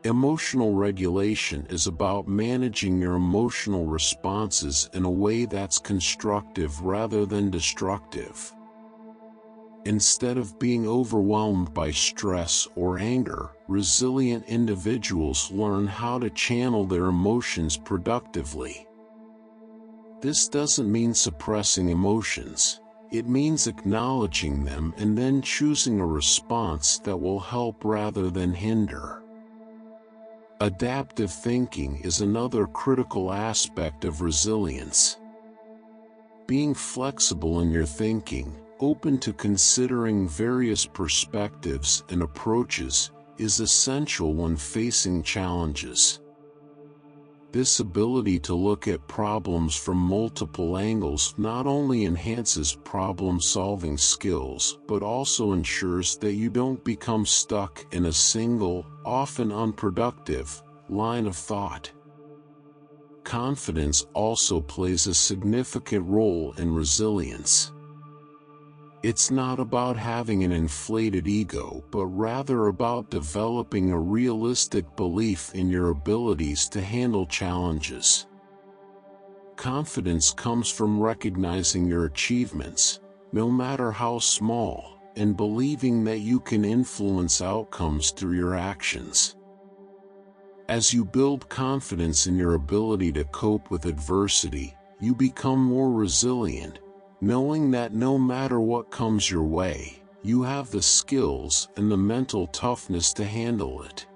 Emotional regulation is about managing your emotional responses in a way that's constructive rather than destructive. Instead of being overwhelmed by stress or anger, resilient individuals learn how to channel their emotions productively. This doesn't mean suppressing emotions. It means acknowledging them and then choosing a response that will help rather than hinder. Adaptive thinking is another critical aspect of resilience. Being flexible in your thinking, open to considering various perspectives and approaches, is essential when facing challenges. This ability to look at problems from multiple angles not only enhances problem-solving skills but also ensures that you don't become stuck in a single, often unproductive, line of thought. Confidence also plays a significant role in resilience. It's not about having an inflated ego, but rather about developing a realistic belief in your abilities to handle challenges. Confidence comes from recognizing your achievements, no matter how small, and believing that you can influence outcomes through your actions. As you build confidence in your ability to cope with adversity, you become more resilient, knowing that no matter what comes your way, you have the skills and the mental toughness to handle it.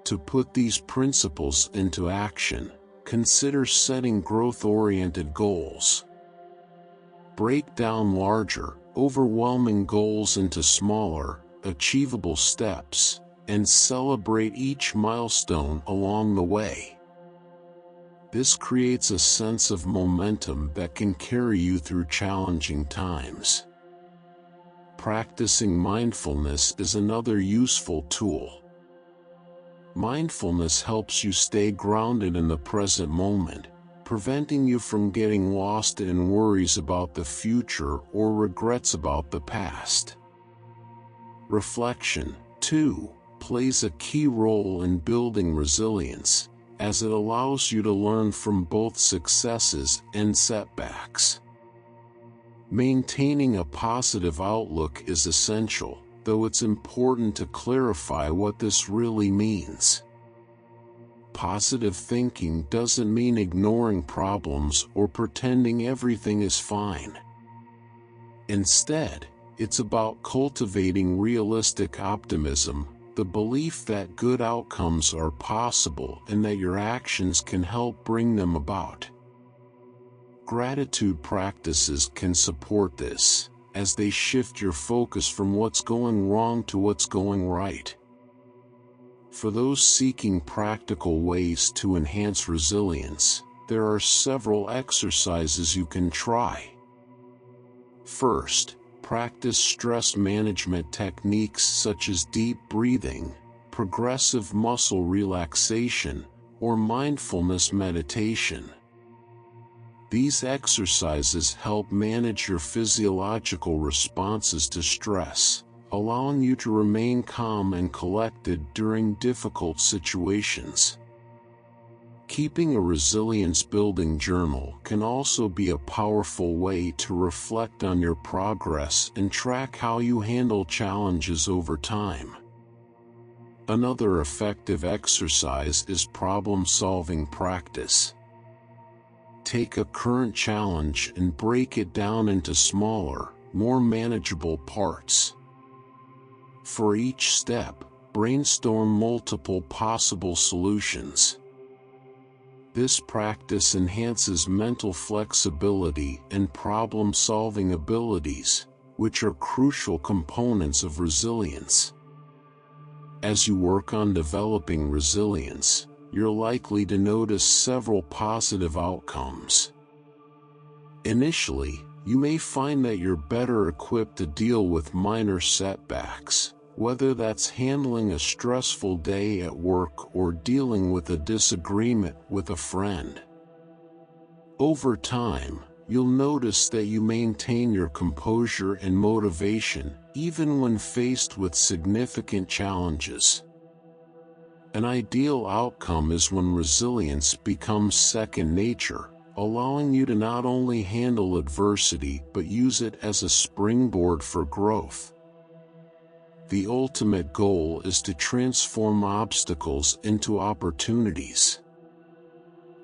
To put these principles into action, consider setting growth-oriented goals. Break down larger, overwhelming goals into smaller, achievable steps, and celebrate each milestone along the way. This creates a sense of momentum that can carry you through challenging times. Practicing mindfulness is another useful tool. Mindfulness helps you stay grounded in the present moment, preventing you from getting lost in worries about the future or regrets about the past. Reflection, too, plays a key role in building resilience, as it allows you to learn from both successes and setbacks. Maintaining a positive outlook is essential, though it's important to clarify what this really means. Positive thinking doesn't mean ignoring problems or pretending everything is fine. Instead, it's about cultivating realistic optimism, the belief that good outcomes are possible and that your actions can help bring them about. Gratitude practices can support this, as they shift your focus from what's going wrong to what's going right. For those seeking practical ways to enhance resilience, there are several exercises you can try. First, practice stress management techniques such as deep breathing, progressive muscle relaxation, or mindfulness meditation. These exercises help manage your physiological responses to stress, allowing you to remain calm and collected during difficult situations. Keeping a resilience-building journal can also be a powerful way to reflect on your progress and track how you handle challenges over time. Another effective exercise is problem-solving practice. Take a current challenge and break it down into smaller, more manageable parts. For each step, brainstorm multiple possible solutions. This practice enhances mental flexibility and problem-solving abilities, which are crucial components of resilience. As you work on developing resilience, you're likely to notice several positive outcomes. Initially, you may find that you're better equipped to deal with minor setbacks, whether that's handling a stressful day at work or dealing with a disagreement with a friend. Over time, you'll notice that you maintain your composure and motivation even when faced with significant challenges. An ideal outcome is when resilience becomes second nature, allowing you to not only handle adversity but use it as a springboard for growth. The ultimate goal is to transform obstacles into opportunities.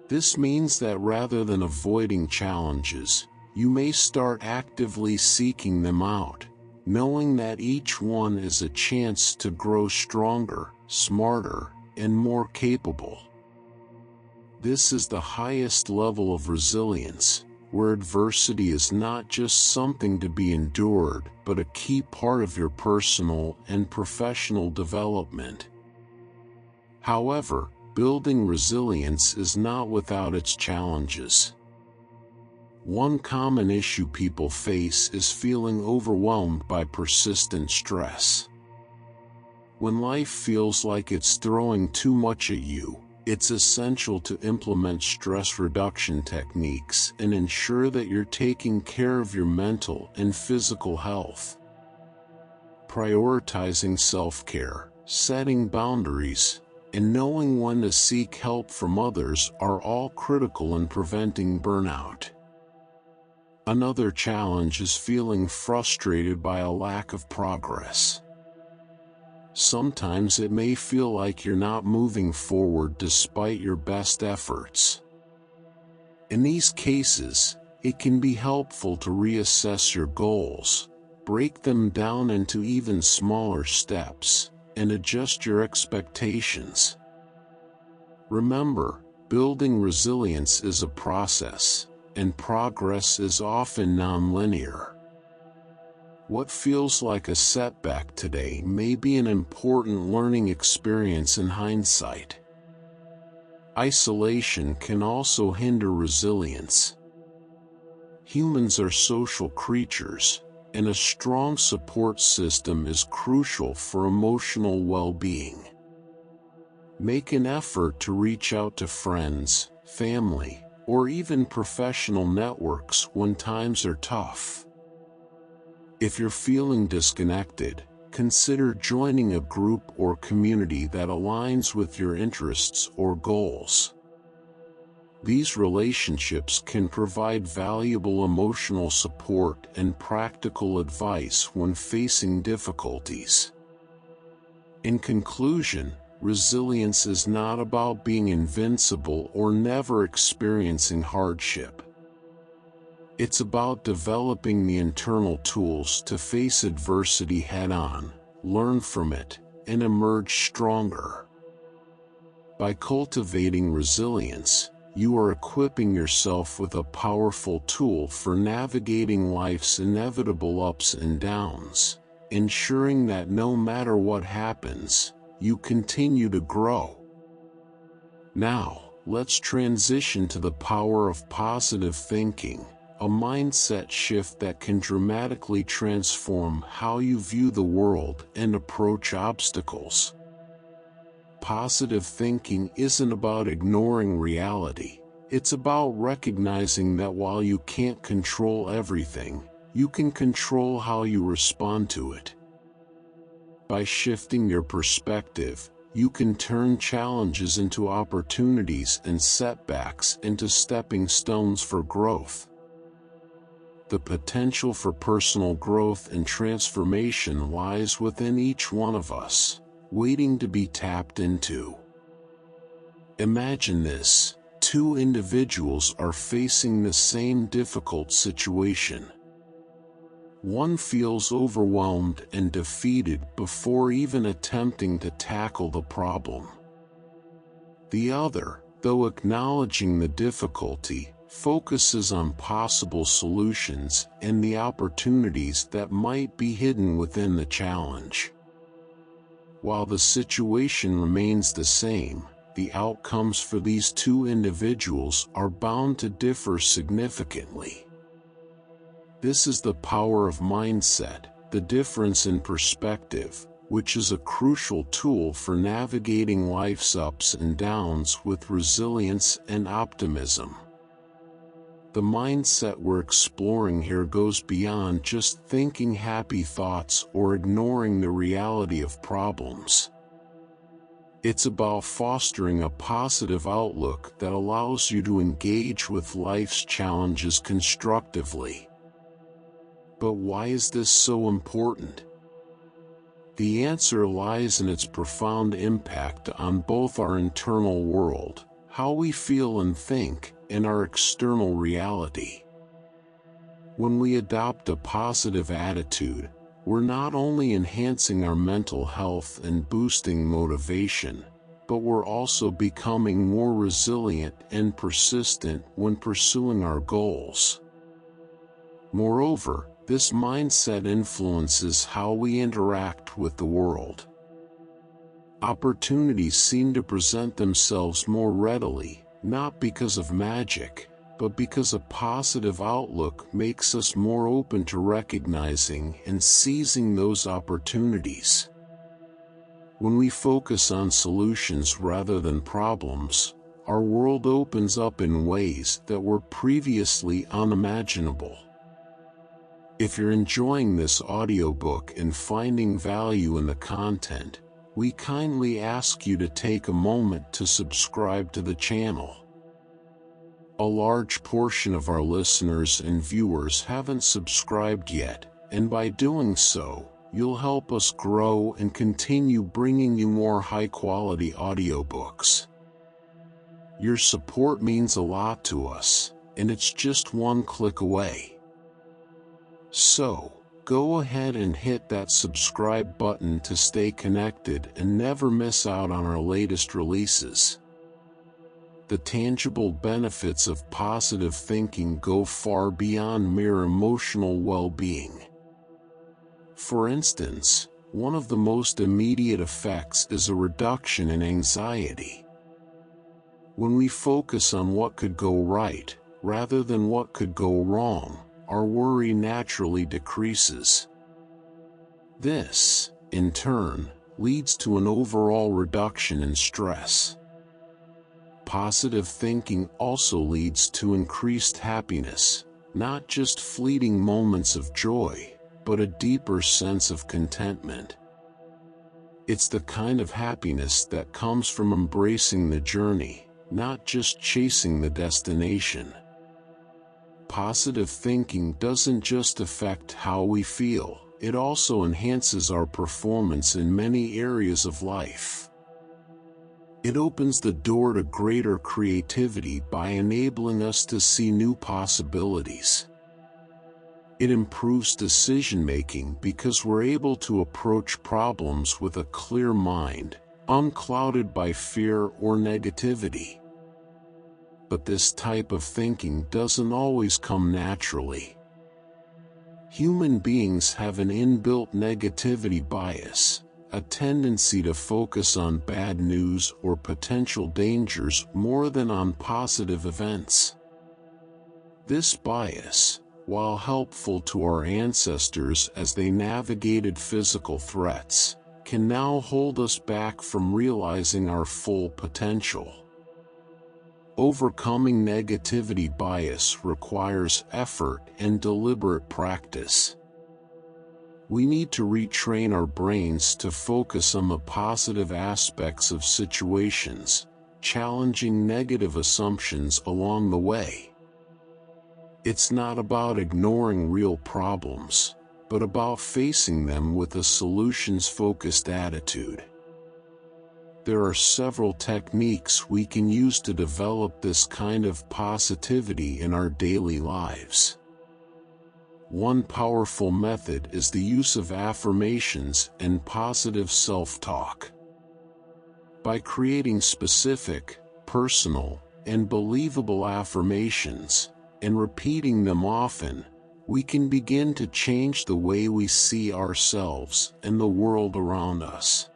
This means that rather than avoiding challenges, you may start actively seeking them out, knowing that each one is a chance to grow stronger, smarter, and more capable. This is the highest level of resilience, where adversity is not just something to be endured, but a key part of your personal and professional development. However, building resilience is not without its challenges. One common issue people face is feeling overwhelmed by persistent stress. When life feels like it's throwing too much at you, it's essential to implement stress reduction techniques and ensure that you're taking care of your mental and physical health. Prioritizing self-care, setting boundaries, and knowing when to seek help from others are all critical in preventing burnout. Another challenge is feeling frustrated by a lack of progress. Sometimes it may feel like you're not moving forward despite your best efforts. In these cases, it can be helpful to reassess your goals, break them down into even smaller steps, and adjust your expectations. Remember, building resilience is a process, and progress is often non-linear. What feels like a setback today may be an important learning experience in hindsight. Isolation can also hinder resilience. Humans are social creatures, and a strong support system is crucial for emotional well-being. Make an effort to reach out to friends, family, or even professional networks when times are tough. If you're feeling disconnected, consider joining a group or community that aligns with your interests or goals. These relationships can provide valuable emotional support and practical advice when facing difficulties. In conclusion, resilience is not about being invincible or never experiencing hardship. It's about developing the internal tools to face adversity head-on, learn from it, and emerge stronger. By cultivating resilience, you are equipping yourself with a powerful tool for navigating life's inevitable ups and downs, ensuring that no matter what happens, you continue to grow. Now, let's transition to the power of positive thinking, a mindset shift that can dramatically transform how you view the world and approach obstacles. Positive thinking isn't about ignoring reality. It's about recognizing that while you can't control everything, you can control how you respond to it. By shifting your perspective, you can turn challenges into opportunities and setbacks into stepping stones for growth. The potential for personal growth and transformation lies within each one of us, waiting to be tapped into. Imagine this: two individuals are facing the same difficult situation. One feels overwhelmed and defeated before even attempting to tackle the problem. The other, though acknowledging the difficulty, focuses on possible solutions and the opportunities that might be hidden within the challenge. While the situation remains the same, the outcomes for these two individuals are bound to differ significantly. This is the power of mindset, the difference in perspective, which is a crucial tool for navigating life's ups and downs with resilience and optimism. The mindset we're exploring here goes beyond just thinking happy thoughts or ignoring the reality of problems. It's about fostering a positive outlook that allows you to engage with life's challenges constructively. But why is this so important? The answer lies in its profound impact on both our internal world, how we feel and think, and our external reality. When we adopt a positive attitude, we're not only enhancing our mental health and boosting motivation, but we're also becoming more resilient and persistent when pursuing our goals. Moreover, this mindset influences how we interact with the world. Opportunities seem to present themselves more readily, not because of magic, but because a positive outlook makes us more open to recognizing and seizing those opportunities. When we focus on solutions rather than problems, our world opens up in ways that were previously unimaginable. If you're enjoying this audiobook and finding value in the content, we kindly ask you to take a moment to subscribe to the channel. A large portion of our listeners and viewers haven't subscribed yet, and by doing so, you'll help us grow and continue bringing you more high-quality audiobooks. Your support means a lot to us, and it's just one click away. So, go ahead and hit that subscribe button to stay connected and never miss out on our latest releases. The tangible benefits of positive thinking go far beyond mere emotional well-being. For instance, one of the most immediate effects is a reduction in anxiety. When we focus on what could go right, rather than what could go wrong, our worry naturally decreases. This, in turn, leads to an overall reduction in stress. Positive thinking also leads to increased happiness, not just fleeting moments of joy, but a deeper sense of contentment. It's the kind of happiness that comes from embracing the journey, not just chasing the destination. Positive thinking doesn't just affect how we feel, it also enhances our performance in many areas of life. It opens the door to greater creativity by enabling us to see new possibilities. It improves decision-making because we're able to approach problems with a clear mind, unclouded by fear or negativity. But this type of thinking doesn't always come naturally. Human beings have an inbuilt negativity bias, a tendency to focus on bad news or potential dangers more than on positive events. This bias, while helpful to our ancestors as they navigated physical threats, can now hold us back from realizing our full potential. Overcoming negativity bias requires effort and deliberate practice. We need to retrain our brains to focus on the positive aspects of situations, challenging negative assumptions along the way. It's not about ignoring real problems, but about facing them with a solutions-focused attitude. There are several techniques we can use to develop this kind of positivity in our daily lives. One powerful method is the use of affirmations and positive self-talk. By creating specific, personal, and believable affirmations, and repeating them often, we can begin to change the way we see ourselves and the world around us.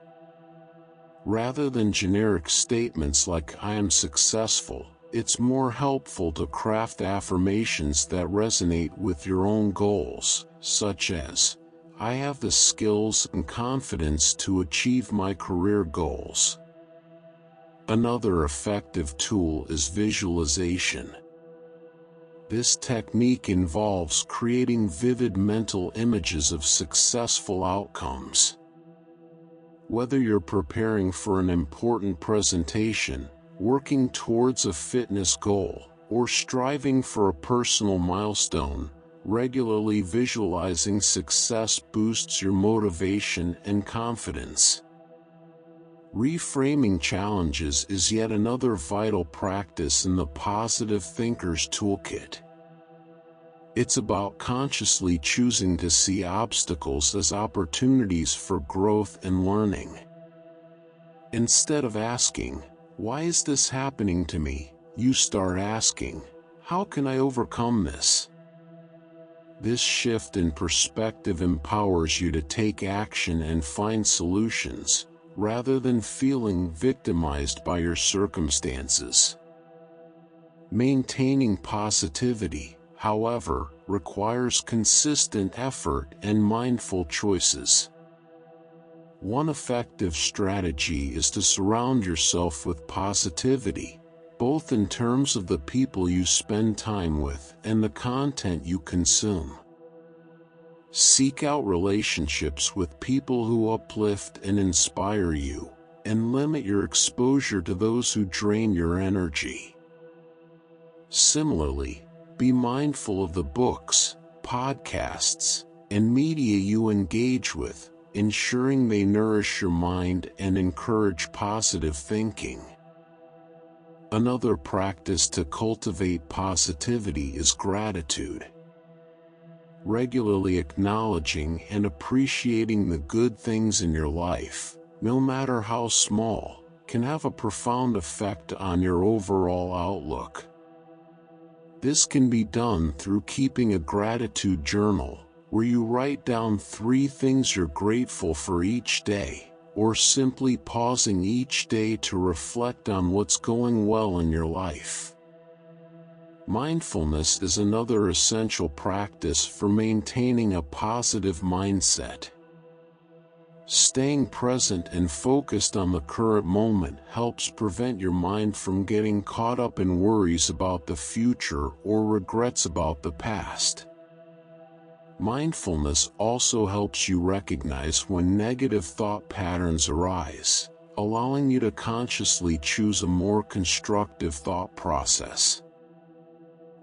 Rather than generic statements like "I am successful," it's more helpful to craft affirmations that resonate with your own goals, such as, "I have the skills and confidence to achieve my career goals." Another effective tool is visualization. This technique involves creating vivid mental images of successful outcomes. Whether you're preparing for an important presentation, working towards a fitness goal, or striving for a personal milestone, regularly visualizing success boosts your motivation and confidence. Reframing challenges is yet another vital practice in the Positive Thinker's Toolkit. It's about consciously choosing to see obstacles as opportunities for growth and learning. Instead of asking, "Why is this happening to me?" you start asking, "How can I overcome this?" This shift in perspective empowers you to take action and find solutions, rather than feeling victimized by your circumstances. Maintaining positivity, however, requires consistent effort and mindful choices. One effective strategy is to surround yourself with positivity, both in terms of the people you spend time with and the content you consume. Seek out relationships with people who uplift and inspire you, and limit your exposure to those who drain your energy. Similarly, be mindful of the books, podcasts, and media you engage with, ensuring they nourish your mind and encourage positive thinking. Another practice to cultivate positivity is gratitude. Regularly acknowledging and appreciating the good things in your life, no matter how small, can have a profound effect on your overall outlook. This can be done through keeping a gratitude journal, where you write down 3 things you're grateful for each day, or simply pausing each day to reflect on what's going well in your life. Mindfulness is another essential practice for maintaining a positive mindset. Staying present and focused on the current moment helps prevent your mind from getting caught up in worries about the future or regrets about the past. Mindfulness also helps you recognize when negative thought patterns arise, allowing you to consciously choose a more constructive thought process.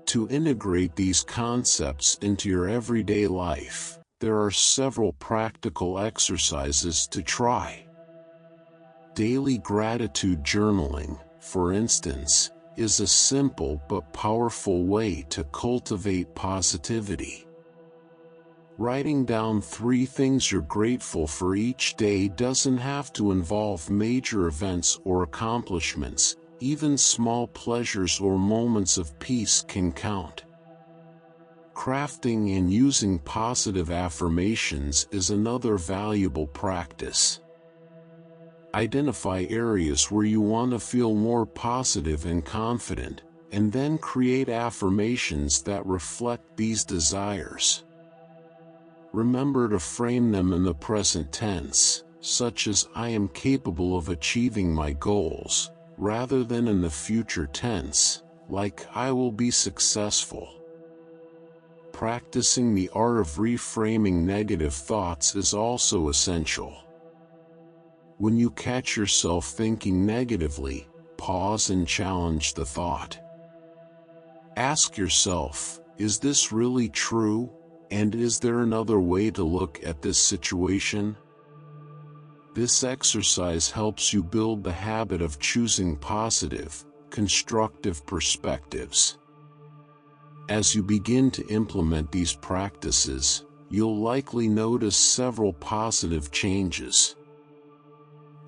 To integrate these concepts into your everyday life, there are several practical exercises to try. Daily gratitude journaling, for instance, is a simple but powerful way to cultivate positivity. Writing down 3 things you're grateful for each day doesn't have to involve major events or accomplishments. Even small pleasures or moments of peace can count. Crafting and using positive affirmations is another valuable practice. Identify areas where you want to feel more positive and confident, and then create affirmations that reflect these desires. Remember to frame them in the present tense, such as "I am capable of achieving my goals," rather than in the future tense, like "I will be successful." practicing the art of reframing negative thoughts is also essential. When you catch yourself thinking negatively, pause and challenge the thought. Ask yourself, is this really true? And is there another way to look at this situation? This exercise helps you build the habit of choosing positive, constructive perspectives. As you begin to implement these practices, you'll likely notice several positive changes.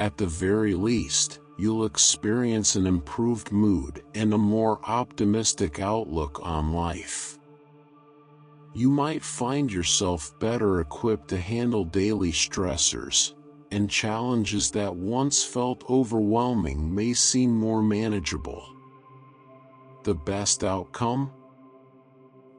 At the very least, you'll experience an improved mood and a more optimistic outlook on life. You might find yourself better equipped to handle daily stressors, and challenges that once felt overwhelming may seem more manageable. The best outcome?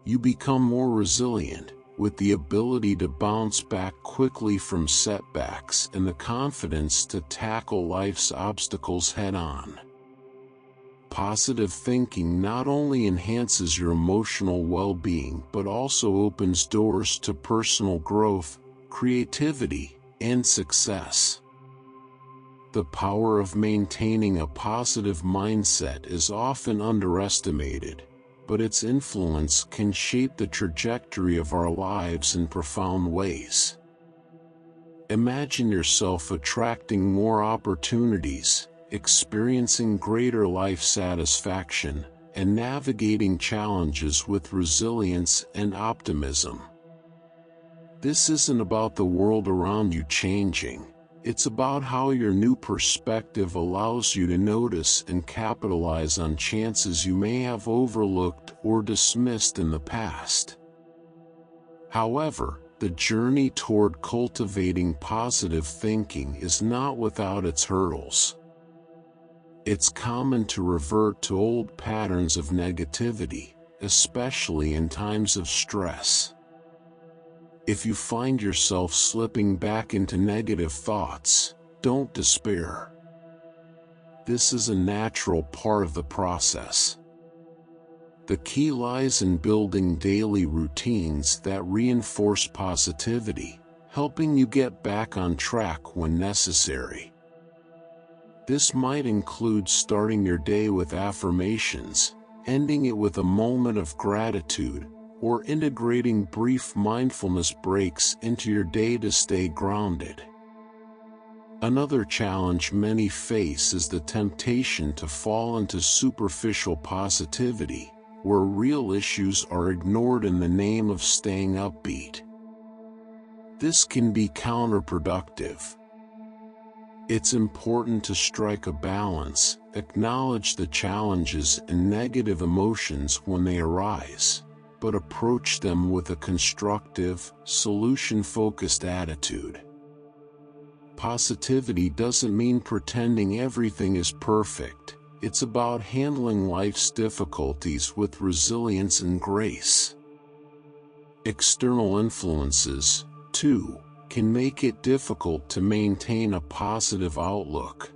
You become more resilient, with the ability to bounce back quickly from setbacks and the confidence to tackle life's obstacles head-on. Positive thinking not only enhances your emotional well-being but also opens doors to personal growth, creativity, and success. The power of maintaining a positive mindset is often underestimated, but its influence can shape the trajectory of our lives in profound ways. Imagine yourself attracting more opportunities, experiencing greater life satisfaction, and navigating challenges with resilience and optimism. This isn't about the world around you changing. It's about how your new perspective allows you to notice and capitalize on chances you may have overlooked or dismissed in the past. However, the journey toward cultivating positive thinking is not without its hurdles. It's common to revert to old patterns of negativity, especially in times of stress. If you find yourself slipping back into negative thoughts, don't despair. This is a natural part of the process. The key lies in building daily routines that reinforce positivity, helping you get back on track when necessary. This might include starting your day with affirmations, ending it with a moment of gratitude, or integrating brief mindfulness breaks into your day to stay grounded. Another challenge many face is the temptation to fall into superficial positivity, where real issues are ignored in the name of staying upbeat. This can be counterproductive. It's important to strike a balance, acknowledge the challenges and negative emotions when they arise, but approach them with a constructive, solution-focused attitude. Positivity doesn't mean pretending everything is perfect. It's about handling life's difficulties with resilience and grace. External influences, too, can make it difficult to maintain a positive outlook.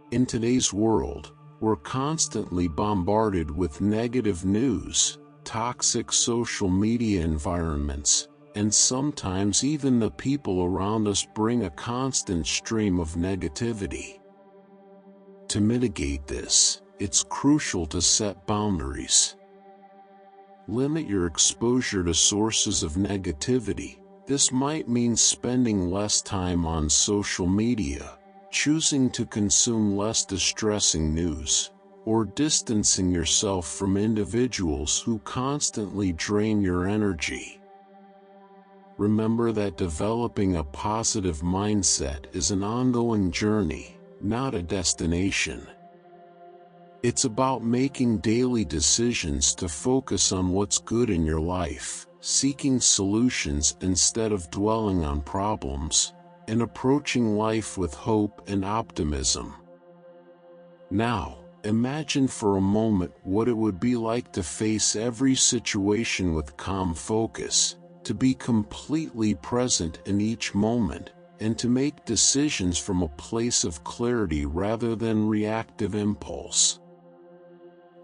In today's world, we're constantly bombarded with negative news, toxic social media environments, and sometimes even the people around us bring a constant stream of negativity. To mitigate this, it's crucial to set boundaries. Limit your exposure to sources of negativity. This might mean spending less time on social media, choosing to consume less distressing news, or distancing yourself from individuals who constantly drain your energy. Remember that developing a positive mindset is an ongoing journey, not a destination. It's about making daily decisions to focus on what's good in your life, seeking solutions instead of dwelling on problems, and approaching life with hope and optimism. Now, imagine for a moment what it would be like to face every situation with calm focus, to be completely present in each moment, and to make decisions from a place of clarity rather than reactive impulse.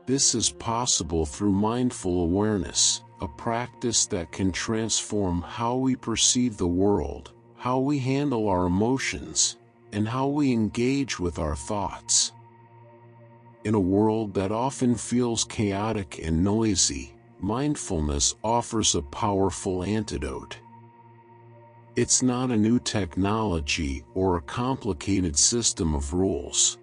This is possible through mindful awareness, a practice that can transform how we perceive the world, how we handle our emotions, and how we engage with our thoughts. In a world that often feels chaotic and noisy, mindfulness offers a powerful antidote. It's not a new technology or a complicated system of rules.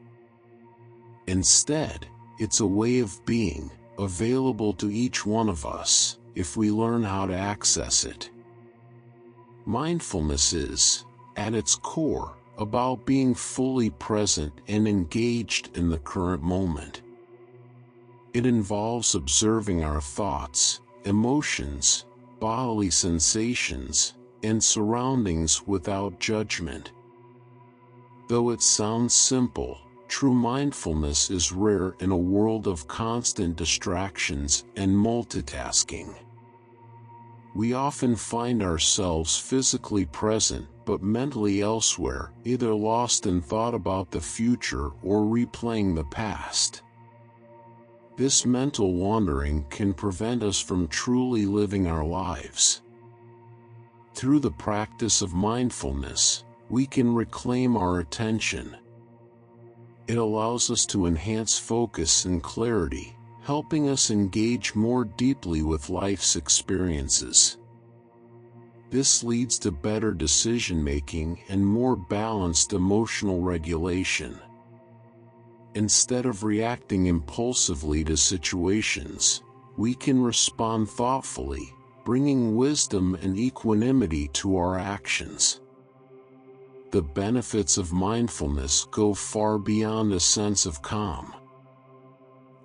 Instead, it's a way of being, available to each one of us, if we learn how to access it. Mindfulness is, at its core, about being fully present and engaged in the current moment. It involves observing our thoughts, emotions, bodily sensations, and surroundings without judgment. Though it sounds simple, true mindfulness is rare in a world of constant distractions and multitasking. We often find ourselves physically present but mentally elsewhere, either lost in thought about the future or replaying the past. This mental wandering can prevent us from truly living our lives. Through the practice of mindfulness, we can reclaim our attention. It allows us to enhance focus and clarity, helping us engage more deeply with life's experiences. This leads to better decision-making and more balanced emotional regulation. Instead of reacting impulsively to situations, we can respond thoughtfully, bringing wisdom and equanimity to our actions. The benefits of mindfulness go far beyond a sense of calm.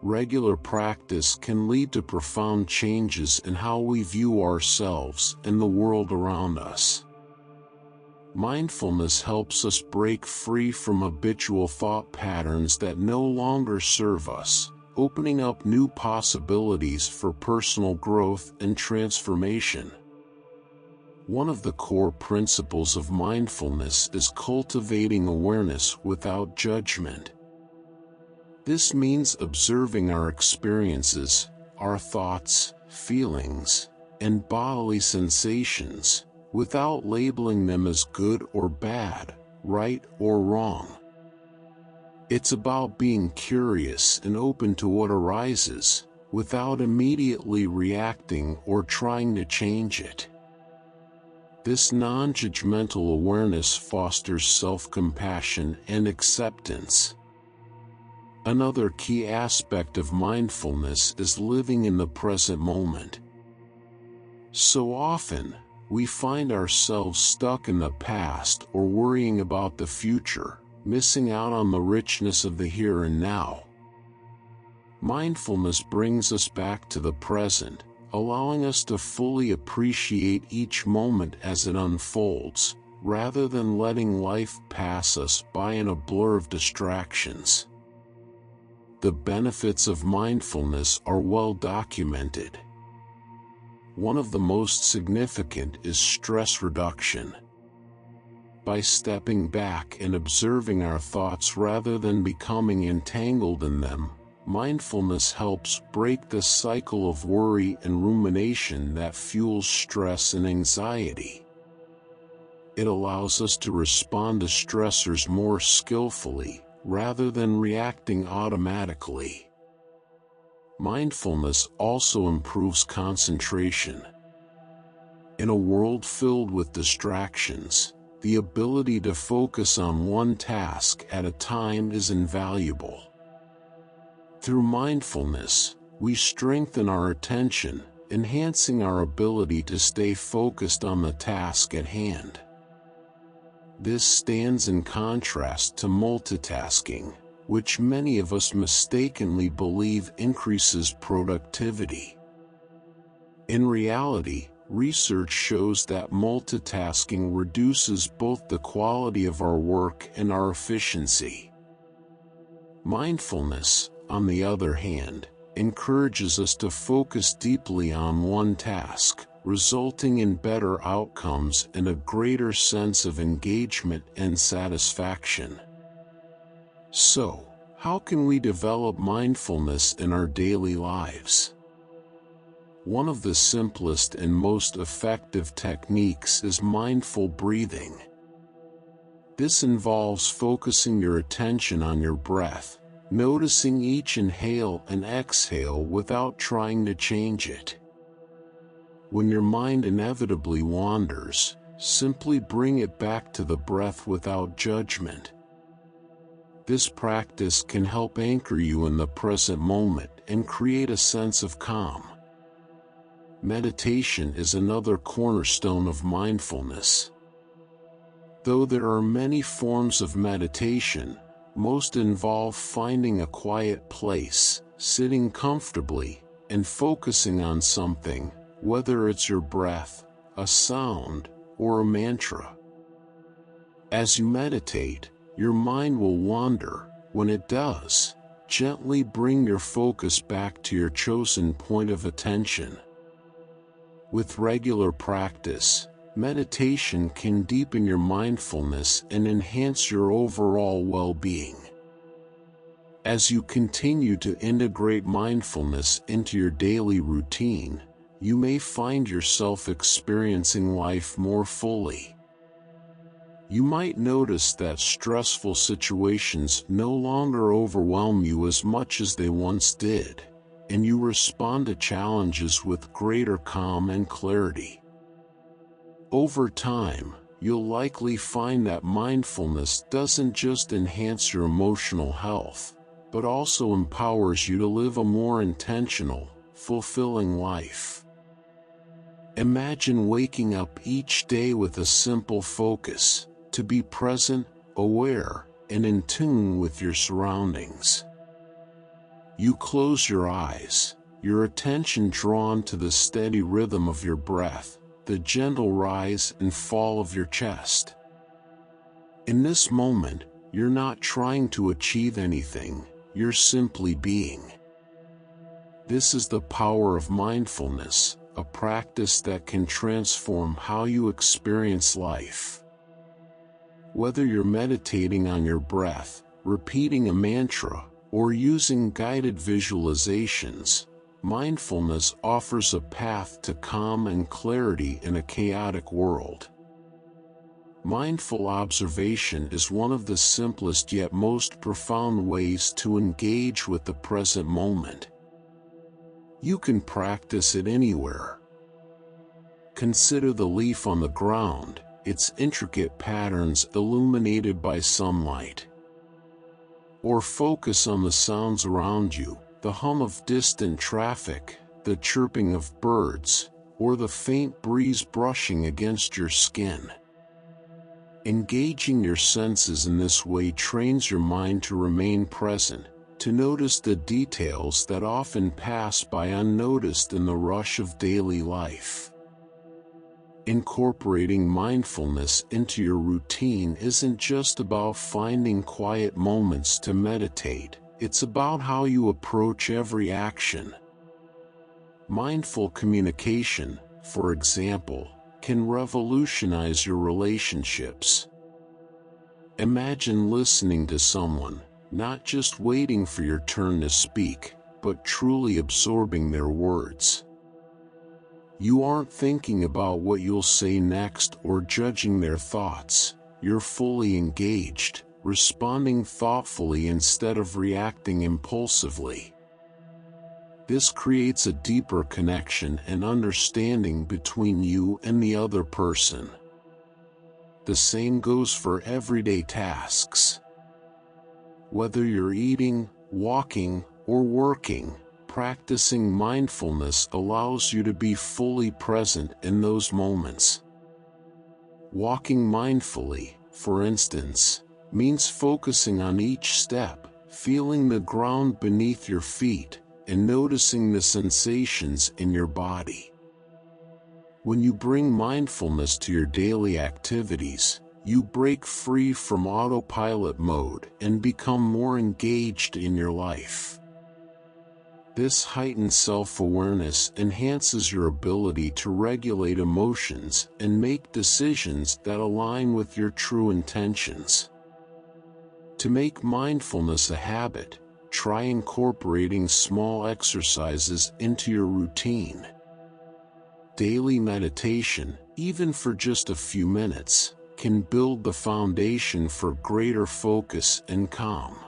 Regular practice can lead to profound changes in how we view ourselves and the world around us. Mindfulness helps us break free from habitual thought patterns that no longer serve us, opening up new possibilities for personal growth and transformation. One of the core principles of mindfulness is cultivating awareness without judgment. This means observing our experiences, our thoughts, feelings, and bodily sensations, without labeling them as good or bad, right or wrong. It's about being curious and open to what arises, without immediately reacting or trying to change it. This non-judgmental awareness fosters self-compassion and acceptance. Another key aspect of mindfulness is living in the present moment. So often, we find ourselves stuck in the past or worrying about the future, missing out on the richness of the here and now. Mindfulness brings us back to the present, allowing us to fully appreciate each moment as it unfolds, rather than letting life pass us by in a blur of distractions. The benefits of mindfulness are well documented. One of the most significant is stress reduction. By stepping back and observing our thoughts rather than becoming entangled in them, mindfulness helps break the cycle of worry and rumination that fuels stress and anxiety. It allows us to respond to stressors more skillfully, rather than reacting automatically. Mindfulness also improves concentration. In a world filled with distractions, the ability to focus on one task at a time is invaluable. Through mindfulness, we strengthen our attention, enhancing our ability to stay focused on the task at hand. This stands in contrast to multitasking, which many of us mistakenly believe increases productivity. In reality, research shows that multitasking reduces both the quality of our work and our efficiency. Mindfulness, on the other hand, encourages us to focus deeply on one task, resulting in better outcomes and a greater sense of engagement and satisfaction. So, how can we develop mindfulness in our daily lives? One of the simplest and most effective techniques is mindful breathing. This involves focusing your attention on your breath, noticing each inhale and exhale without trying to change it. When your mind inevitably wanders, simply bring it back to the breath without judgment. This practice can help anchor you in the present moment and create a sense of calm. Meditation is another cornerstone of mindfulness. Though there are many forms of meditation, most involve finding a quiet place, sitting comfortably, and focusing on something, whether it's your breath, a sound, or a mantra. As you meditate, your mind will wander. When it does, gently bring your focus back to your chosen point of attention. With regular practice, meditation can deepen your mindfulness and enhance your overall well-being. As you continue to integrate mindfulness into your daily routine, you may find yourself experiencing life more fully. You might notice that stressful situations no longer overwhelm you as much as they once did, and you respond to challenges with greater calm and clarity. Over time, you'll likely find that mindfulness doesn't just enhance your emotional health, but also empowers you to live a more intentional, fulfilling life. Imagine waking up each day with a simple focus, to be present, aware, and in tune with your surroundings. You close your eyes, your attention drawn to the steady rhythm of your breath, the gentle rise and fall of your chest. In this moment, you're not trying to achieve anything, you're simply being. This is the power of mindfulness, a practice that can transform how you experience life. Whether you're meditating on your breath, repeating a mantra, or using guided visualizations, mindfulness offers a path to calm and clarity in a chaotic world. Mindful observation is one of the simplest yet most profound ways to engage with the present moment. You can practice it anywhere. Consider the leaf on the ground, its intricate patterns illuminated by sunlight. Or focus on the sounds around you, the hum of distant traffic, the chirping of birds, or the faint breeze brushing against your skin. Engaging your senses in this way trains your mind to remain present, to notice the details that often pass by unnoticed in the rush of daily life. Incorporating mindfulness into your routine isn't just about finding quiet moments to meditate, it's about how you approach every action. Mindful communication, for example, can revolutionize your relationships. Imagine listening to someone, not just waiting for your turn to speak, but truly absorbing their words. You aren't thinking about what you'll say next or judging their thoughts, you're fully engaged, responding thoughtfully instead of reacting impulsively. This creates a deeper connection and understanding between you and the other person. The same goes for everyday tasks. Whether you're eating, walking, or working, practicing mindfulness allows you to be fully present in those moments. Walking mindfully, for instance, means focusing on each step, feeling the ground beneath your feet, and noticing the sensations in your body. When you bring mindfulness to your daily activities, you break free from autopilot mode and become more engaged in your life. This heightened self-awareness enhances your ability to regulate emotions and make decisions that align with your true intentions. To make mindfulness a habit, try incorporating small exercises into your routine. Daily meditation, even for just a few minutes, can build the foundation for greater focus and calm.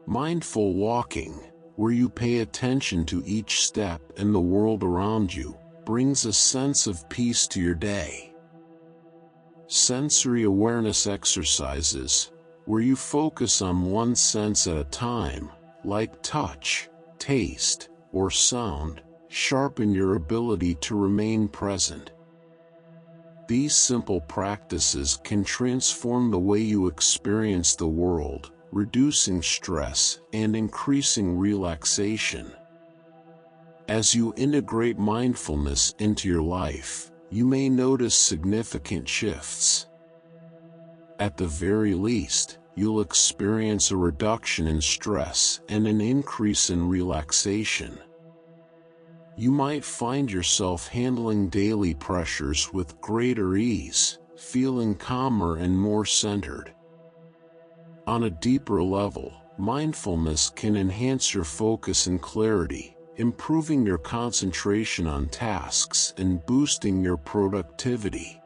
Mindful walking, where you pay attention to each step and the world around you, brings a sense of peace to your day. Sensory awareness exercises, where you focus on one sense at a time, like touch, taste, or sound, sharpen your ability to remain present. These simple practices can transform the way you experience the world, reducing stress and increasing relaxation. As you integrate mindfulness into your life, you may notice significant shifts. At the very least, you'll experience a reduction in stress and an increase in relaxation. You might find yourself handling daily pressures with greater ease, feeling calmer and more centered. On a deeper level, mindfulness can enhance your focus and clarity, improving your concentration on tasks and boosting your productivity.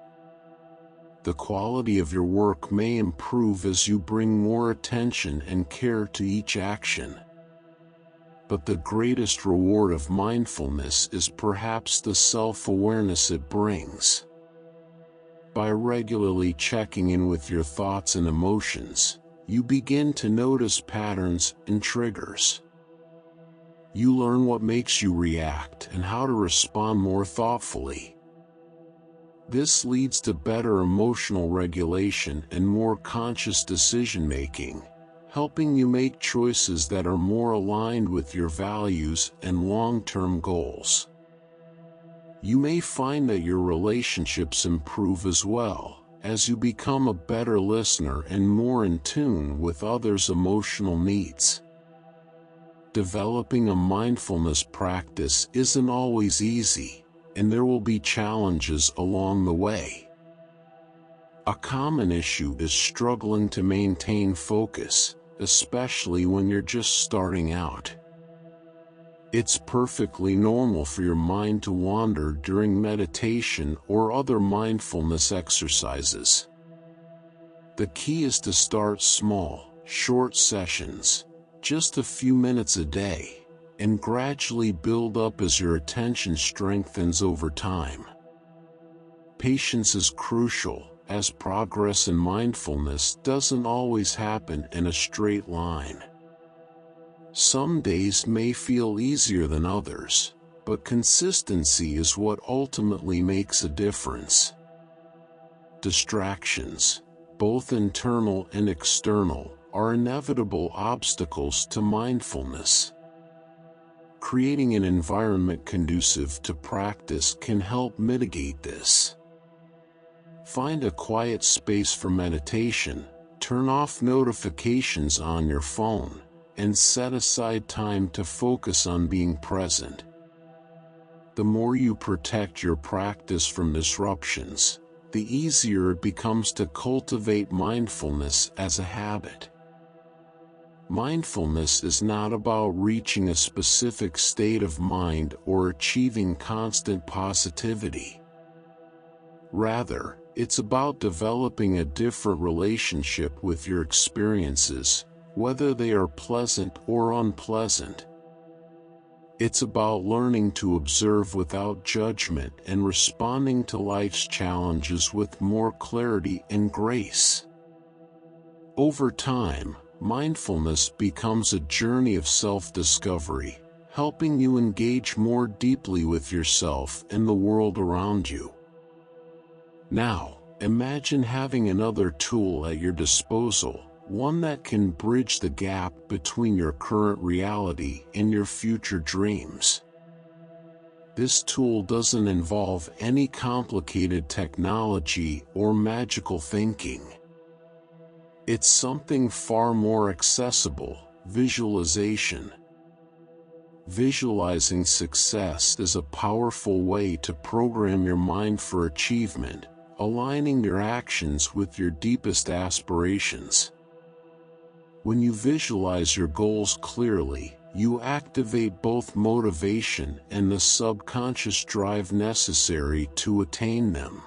The quality of your work may improve as you bring more attention and care to each action. But the greatest reward of mindfulness is perhaps the self-awareness it brings. By regularly checking in with your thoughts and emotions, you begin to notice patterns and triggers. You learn what makes you react and how to respond more thoughtfully. This leads to better emotional regulation and more conscious decision-making, helping you make choices that are more aligned with your values and long-term goals. You may find that your relationships improve as well, as you become a better listener and more in tune with others' emotional needs. Developing a mindfulness practice isn't always easy, and there will be challenges along the way. A common issue is struggling to maintain focus, especially when you're just starting out. It's perfectly normal for your mind to wander during meditation or other mindfulness exercises. The key is to start small, short sessions, just a few minutes a day, and gradually build up as your attention strengthens over time. Patience is crucial, as progress in mindfulness doesn't always happen in a straight line. Some days may feel easier than others, but consistency is what ultimately makes a difference. Distractions, both internal and external, are inevitable obstacles to mindfulness. Creating an environment conducive to practice can help mitigate this. Find a quiet space for meditation, turn off notifications on your phone, and set aside time to focus on being present. The more you protect your practice from disruptions, the easier it becomes to cultivate mindfulness as a habit. Mindfulness is not about reaching a specific state of mind or achieving constant positivity. Rather, it's about developing a different relationship with your experiences, whether they are pleasant or unpleasant. It's about learning to observe without judgment and responding to life's challenges with more clarity and grace. Over time, mindfulness becomes a journey of self-discovery, helping you engage more deeply with yourself and the world around you. Now, imagine having another tool at your disposal, one that can bridge the gap between your current reality and your future dreams. This tool doesn't involve any complicated technology or magical thinking. It's something far more accessible: visualization. Visualizing success is a powerful way to program your mind for achievement, aligning your actions with your deepest aspirations. When you visualize your goals clearly, you activate both motivation and the subconscious drive necessary to attain them.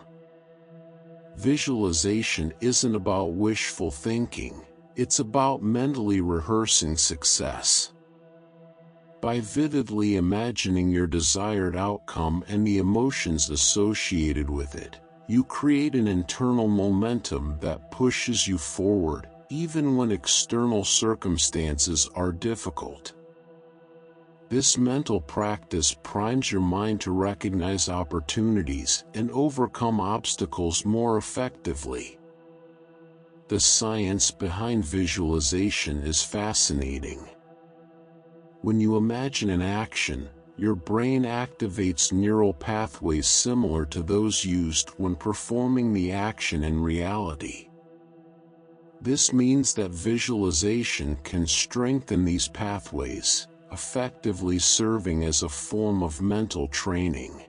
Visualization isn't about wishful thinking, it's about mentally rehearsing success. By vividly imagining your desired outcome and the emotions associated with it, you create an internal momentum that pushes you forward, even when external circumstances are difficult. This mental practice primes your mind to recognize opportunities and overcome obstacles more effectively. The science behind visualization is fascinating. When you imagine an action, your brain activates neural pathways similar to those used when performing the action in reality. This means that visualization can strengthen these pathways, effectively serving as a form of mental training.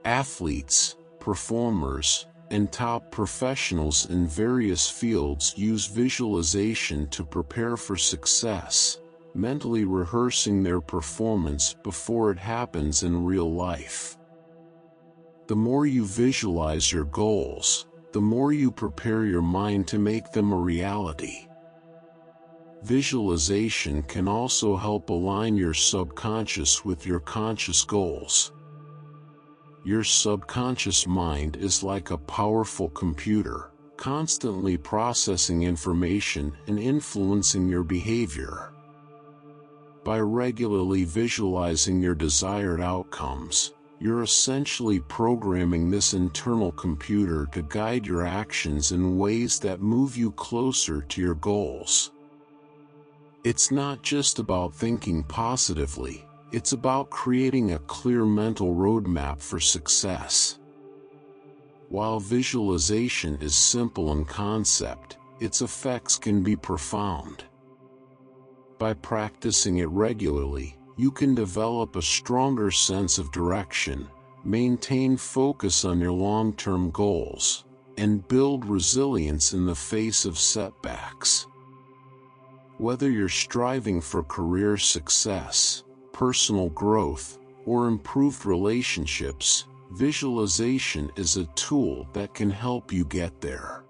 Athletes, performers, and top professionals in various fields use visualization to prepare for success, mentally rehearsing their performance before it happens in real life. The more you visualize your goals, the more you prepare your mind to make them a reality. Visualization can also help align your subconscious with your conscious goals. Your subconscious mind is like a powerful computer, constantly processing information and influencing your behavior. By regularly visualizing your desired outcomes, you're essentially programming this internal computer to guide your actions in ways that move you closer to your goals. It's not just about thinking positively, it's about creating a clear mental roadmap for success. While visualization is simple in concept, its effects can be profound. By practicing it regularly, you can develop a stronger sense of direction, maintain focus on your long-term goals, and build resilience in the face of setbacks. Whether you're striving for career success, personal growth, or improved relationships, visualization is a tool that can help you get there.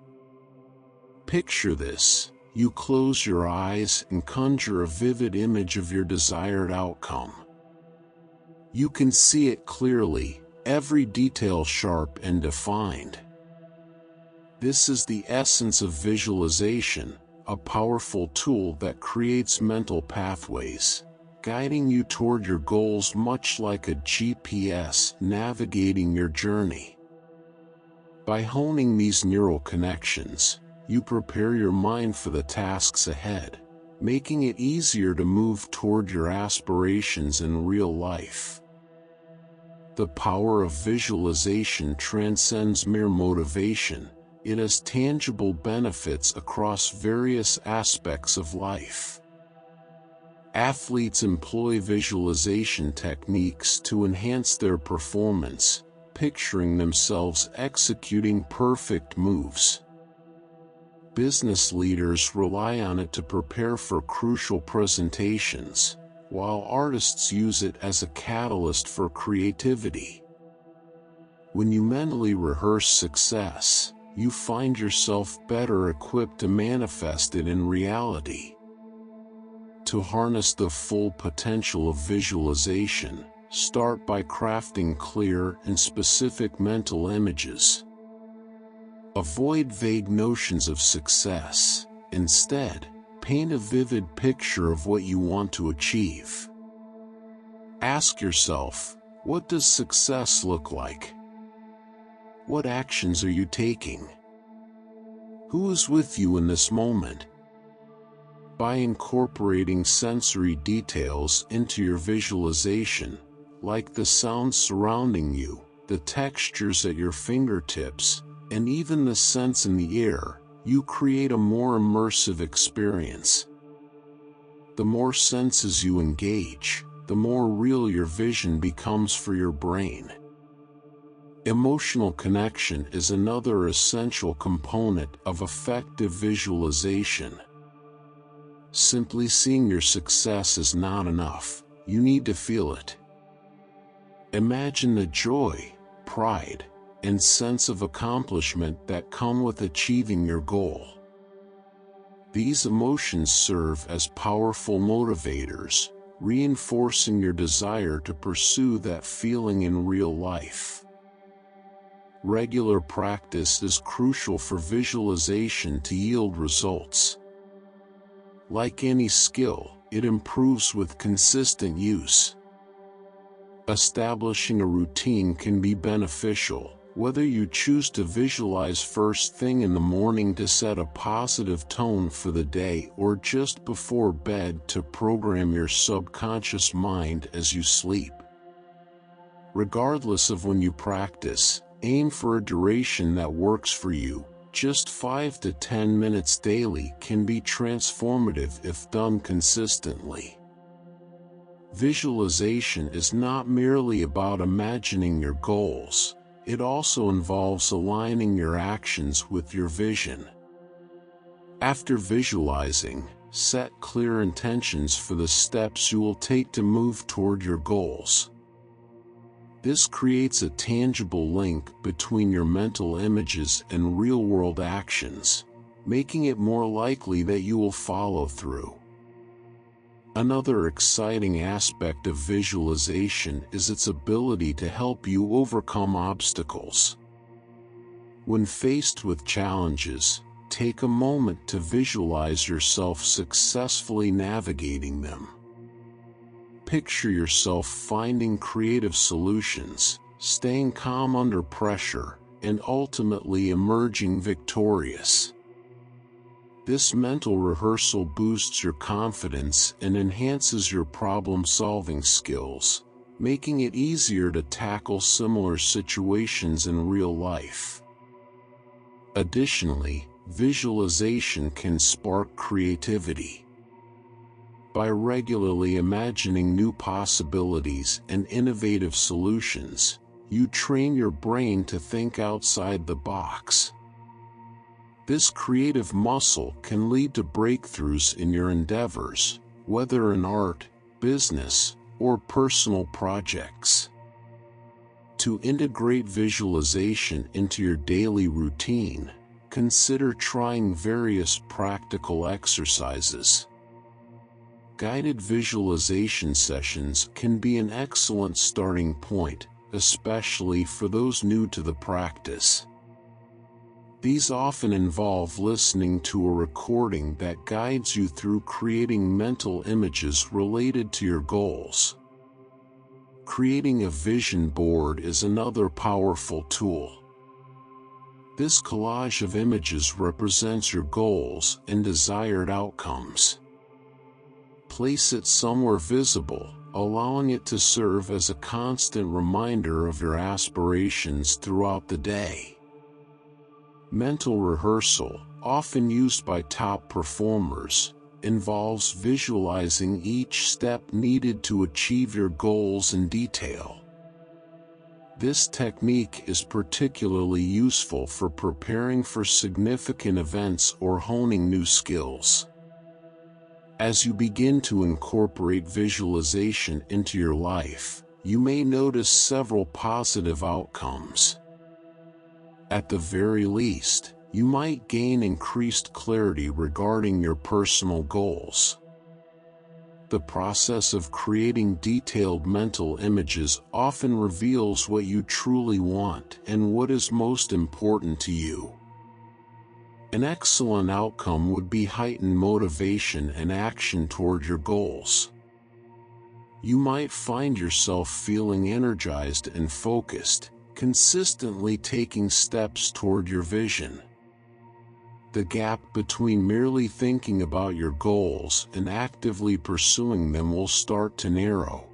Picture this. You close your eyes and conjure a vivid image of your desired outcome. You can see it clearly, every detail sharp and defined. This is the essence of visualization, a powerful tool that creates mental pathways, guiding you toward your goals much like a GPS navigating your journey. By honing these neural connections, you prepare your mind for the tasks ahead, making it easier to move toward your aspirations in real life. The power of visualization transcends mere motivation. It has tangible benefits across various aspects of life. Athletes employ visualization techniques to enhance their performance, picturing themselves executing perfect moves. Business leaders rely on it to prepare for crucial presentations, while artists use it as a catalyst for creativity. When you mentally rehearse success, you find yourself better equipped to manifest it in reality. To harness the full potential of visualization, start by crafting clear and specific mental images. Avoid vague notions of success. Instead, paint a vivid picture of what you want to achieve. Ask yourself, what does success look like? What actions are you taking? Who is with you in this moment? By incorporating sensory details into your visualization, like the sounds surrounding you, the textures at your fingertips, and even the scents in the air, you create a more immersive experience. The more senses you engage, the more real your vision becomes for your brain. Emotional connection is another essential component of effective visualization. Simply seeing your success is not enough. You need to feel it. Imagine the joy, pride, and sense of accomplishment that come with achieving your goal. These emotions serve as powerful motivators, reinforcing your desire to pursue that feeling in real life. Regular practice is crucial for visualization to yield results. Like any skill, it improves with consistent use. Establishing a routine can be beneficial, whether you choose to visualize first thing in the morning to set a positive tone for the day or just before bed to program your subconscious mind as you sleep. Regardless of when you practice, aim for a duration that works for you. Just 5 to 10 minutes daily can be transformative if done consistently. Visualization is not merely about imagining your goals. It also involves aligning your actions with your vision. After visualizing, set clear intentions for the steps you will take to move toward your goals. This creates a tangible link between your mental images and real-world actions, making it more likely that you will follow through. Another exciting aspect of visualization is its ability to help you overcome obstacles. When faced with challenges, take a moment to visualize yourself successfully navigating them. Picture yourself finding creative solutions, staying calm under pressure, and ultimately emerging victorious. This mental rehearsal boosts your confidence and enhances your problem-solving skills, making it easier to tackle similar situations in real life. Additionally, visualization can spark creativity. By regularly imagining new possibilities and innovative solutions, you train your brain to think outside the box. This creative muscle can lead to breakthroughs in your endeavors, whether in art, business, or personal projects. To integrate visualization into your daily routine, consider trying various practical exercises. Guided visualization sessions can be an excellent starting point, especially for those new to the practice. These often involve listening to a recording that guides you through creating mental images related to your goals. Creating a vision board is another powerful tool. This collage of images represents your goals and desired outcomes. Place it somewhere visible, allowing it to serve as a constant reminder of your aspirations throughout the day. Mental rehearsal, often used by top performers, involves visualizing each step needed to achieve your goals in detail. This technique is particularly useful for preparing for significant events or honing new skills. As you begin to incorporate visualization into your life, you may notice several positive outcomes. At the very least, you might gain increased clarity regarding your personal goals. The process of creating detailed mental images often reveals what you truly want and what is most important to you. An excellent outcome would be heightened motivation and action toward your goals. You might find yourself feeling energized and focused, consistently taking steps toward your vision. The gap between merely thinking about your goals and actively pursuing them will start to narrow.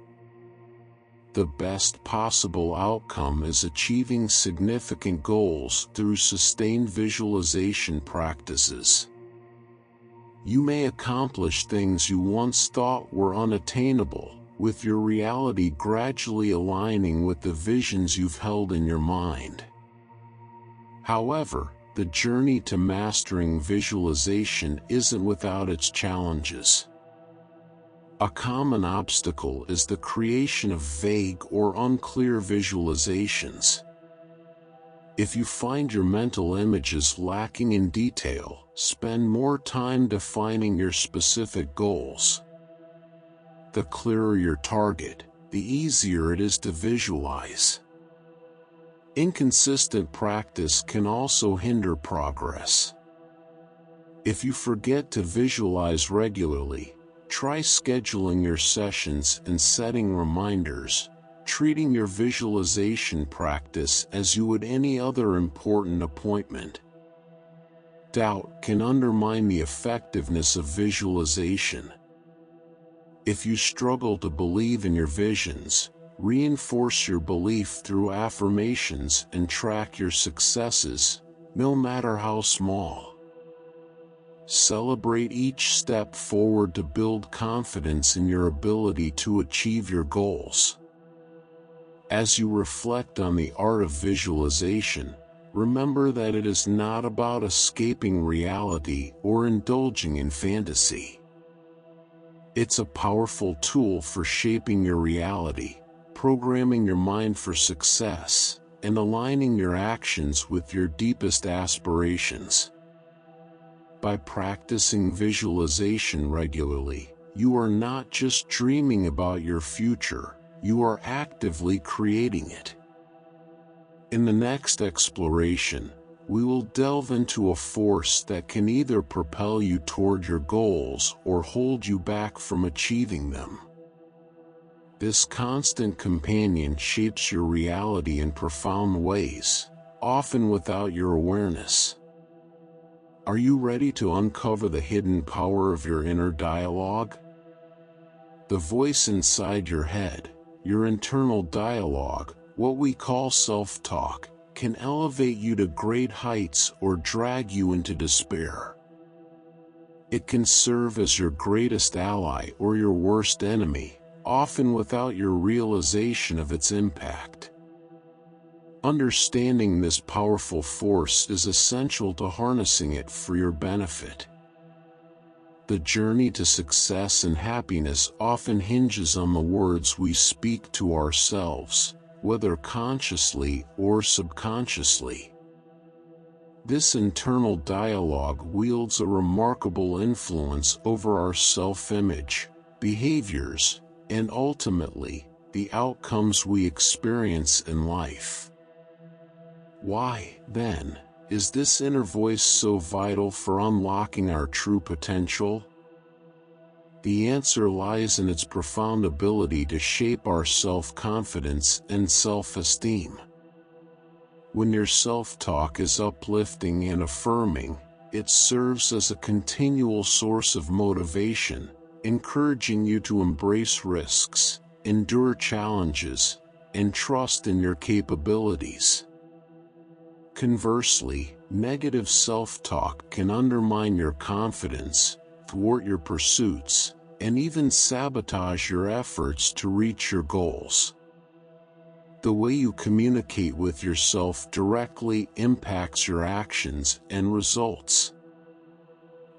The best possible outcome is achieving significant goals through sustained visualization practices. You may accomplish things you once thought were unattainable, with your reality gradually aligning with the visions you've held in your mind. However, the journey to mastering visualization isn't without its challenges. A common obstacle is the creation of vague or unclear visualizations. If you find your mental images lacking in detail, spend more time defining your specific goals. The clearer your target, the easier it is to visualize. Inconsistent practice can also hinder progress. If you forget to visualize regularly, try scheduling your sessions and setting reminders, treating your visualization practice as you would any other important appointment. Doubt can undermine the effectiveness of visualization. If you struggle to believe in your visions, reinforce your belief through affirmations and track your successes, no matter how small. Celebrate each step forward to build confidence in your ability to achieve your goals. As you reflect on the art of visualization, remember that it is not about escaping reality or indulging in fantasy. It's a powerful tool for shaping your reality, programming your mind for success, and aligning your actions with your deepest aspirations. By practicing visualization regularly, you are not just dreaming about your future, you are actively creating it. In the next exploration, we will delve into a force that can either propel you toward your goals or hold you back from achieving them. This constant companion shapes your reality in profound ways, often without your awareness. Are you ready to uncover the hidden power of your inner dialogue? The voice inside your head, your internal dialogue, what we call self-talk, can elevate you to great heights or drag you into despair. It can serve as your greatest ally or your worst enemy, often without your realization of its impact. Understanding this powerful force is essential to harnessing it for your benefit. The journey to success and happiness often hinges on the words we speak to ourselves, whether consciously or subconsciously. This internal dialogue wields a remarkable influence over our self-image, behaviors, and ultimately, the outcomes we experience in life. Why, then, is this inner voice so vital for unlocking our true potential? The answer lies in its profound ability to shape our self-confidence and self-esteem. When your self-talk is uplifting and affirming, it serves as a continual source of motivation, encouraging you to embrace risks, endure challenges, and trust in your capabilities. Conversely, negative self-talk can undermine your confidence, thwart your pursuits, and even sabotage your efforts to reach your goals. The way you communicate with yourself directly impacts your actions and results.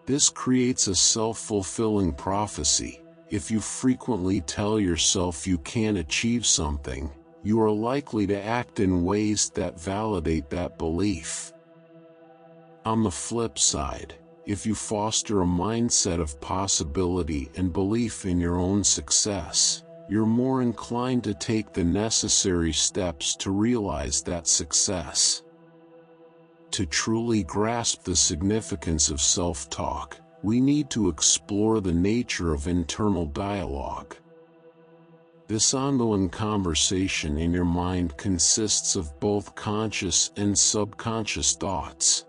This creates a self-fulfilling prophecy. If you frequently tell yourself you can't achieve something, you are likely to act in ways that validate that belief. On the flip side, if you foster a mindset of possibility and belief in your own success, you're more inclined to take the necessary steps to realize that success. To truly grasp the significance of self-talk, we need to explore the nature of internal dialogue. This ongoing conversation in your mind consists of both conscious and subconscious thoughts.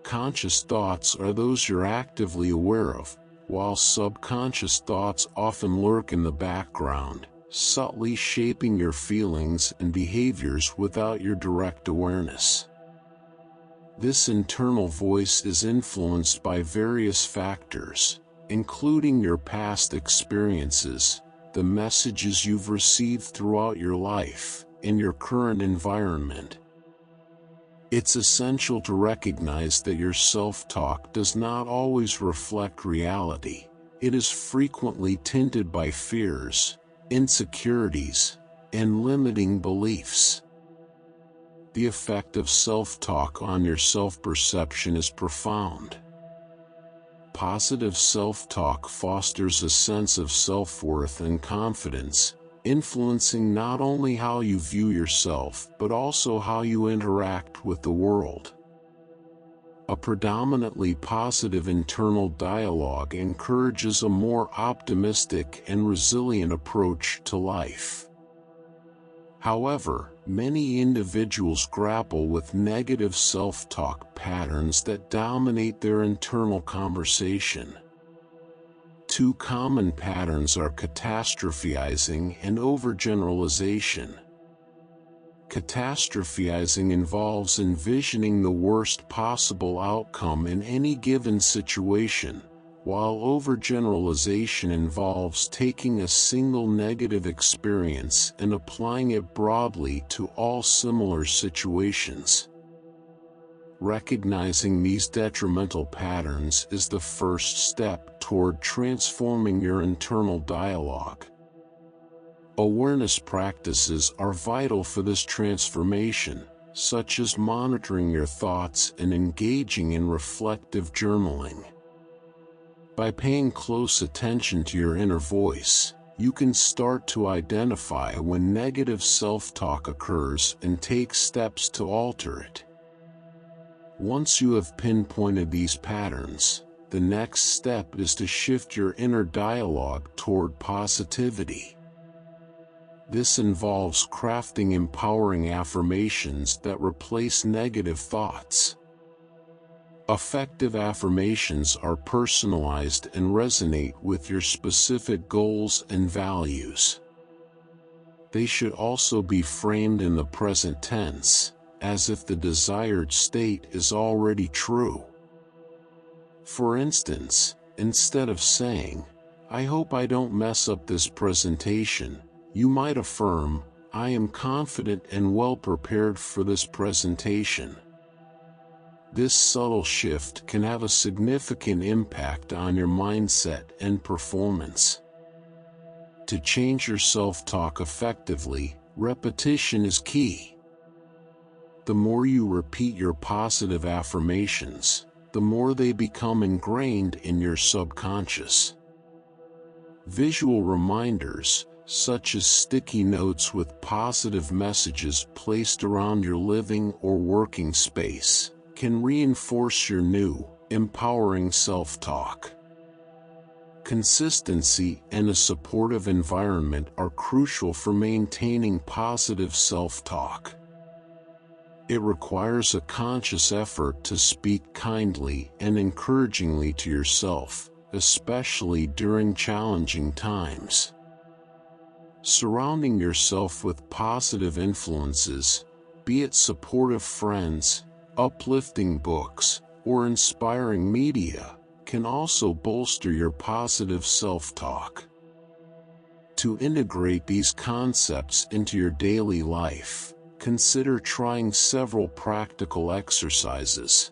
Conscious thoughts are those you're actively aware of, while subconscious thoughts often lurk in the background, subtly shaping your feelings and behaviors without your direct awareness. This internal voice is influenced by various factors, including your past experiences, the messages you've received throughout your life, and your current environment. It's essential to recognize that your self-talk does not always reflect reality. It is frequently tinted by fears, insecurities, and limiting beliefs. The effect of self-talk on your self-perception is profound. Positive self-talk fosters a sense of self-worth and confidence, influencing not only how you view yourself but also how you interact with the world. A predominantly positive internal dialogue encourages a more optimistic and resilient approach to life. However, many individuals grapple with negative self-talk patterns that dominate their internal conversation. Two common patterns are catastrophizing and overgeneralization. Catastrophizing involves envisioning the worst possible outcome in any given situation, while overgeneralization involves taking a single negative experience and applying it broadly to all similar situations. Recognizing these detrimental patterns is the first step toward transforming your internal dialogue. Awareness practices are vital for this transformation, such as monitoring your thoughts and engaging in reflective journaling. By paying close attention to your inner voice, you can start to identify when negative self-talk occurs and take steps to alter it. Once you have pinpointed these patterns, the next step is to shift your inner dialogue toward positivity. This involves crafting empowering affirmations that replace negative thoughts. Effective affirmations are personalized and resonate with your specific goals and values. They should also be framed in the present tense, as if the desired state is already true. For instance, instead of saying, "I hope I don't mess up this presentation," you might affirm, "I am confident and well prepared for this presentation." This subtle shift can have a significant impact on your mindset and performance. To change your self-talk effectively, repetition is key. The more you repeat your positive affirmations, the more they become ingrained in your subconscious. Visual reminders, such as sticky notes with positive messages placed around your living or working space, can reinforce your new, empowering self-talk. Consistency and a supportive environment are crucial for maintaining positive self-talk. It requires a conscious effort to speak kindly and encouragingly to yourself, especially during challenging times. Surrounding yourself with positive influences, be it supportive friends, uplifting books, or inspiring media, can also bolster your positive self-talk. To integrate these concepts into your daily life, consider trying several practical exercises.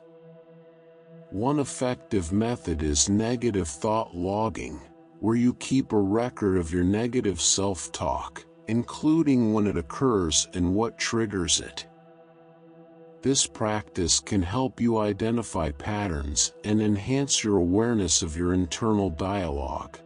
One effective method is negative thought logging, where you keep a record of your negative self-talk, including when it occurs and what triggers it. This practice can help you identify patterns and enhance your awareness of your internal dialogue.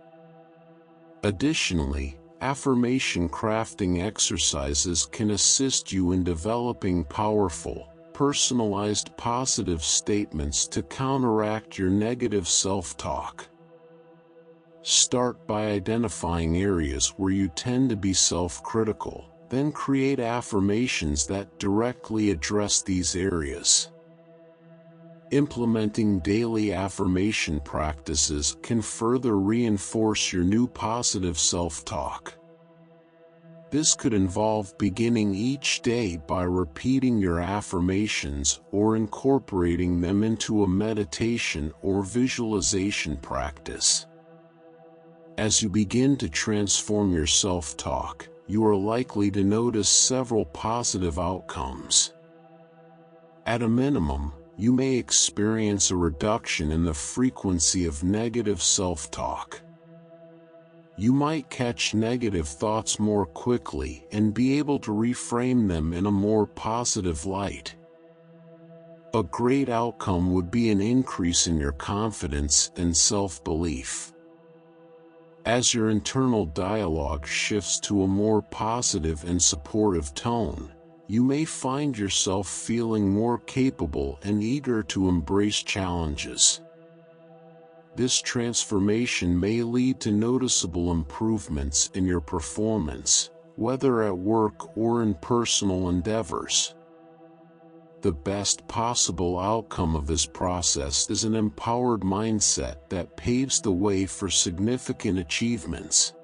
Additionally, affirmation crafting exercises can assist you in developing powerful, personalized positive statements to counteract your negative self-talk. Start by identifying areas where you tend to be self-critical, then create affirmations that directly address these areas. Implementing daily affirmation practices can further reinforce your new positive self-talk. This could involve beginning each day by repeating your affirmations or incorporating them into a meditation or visualization practice. As you begin to transform your self-talk, you are likely to notice several positive outcomes. At a minimum, you may experience a reduction in the frequency of negative self-talk. You might catch negative thoughts more quickly and be able to reframe them in a more positive light. A great outcome would be an increase in your confidence and self-belief. As your internal dialogue shifts to a more positive and supportive tone, you may find yourself feeling more capable and eager to embrace challenges. This transformation may lead to noticeable improvements in your performance, whether at work or in personal endeavors. The best possible outcome of this process is an empowered mindset that paves the way for significant achievements.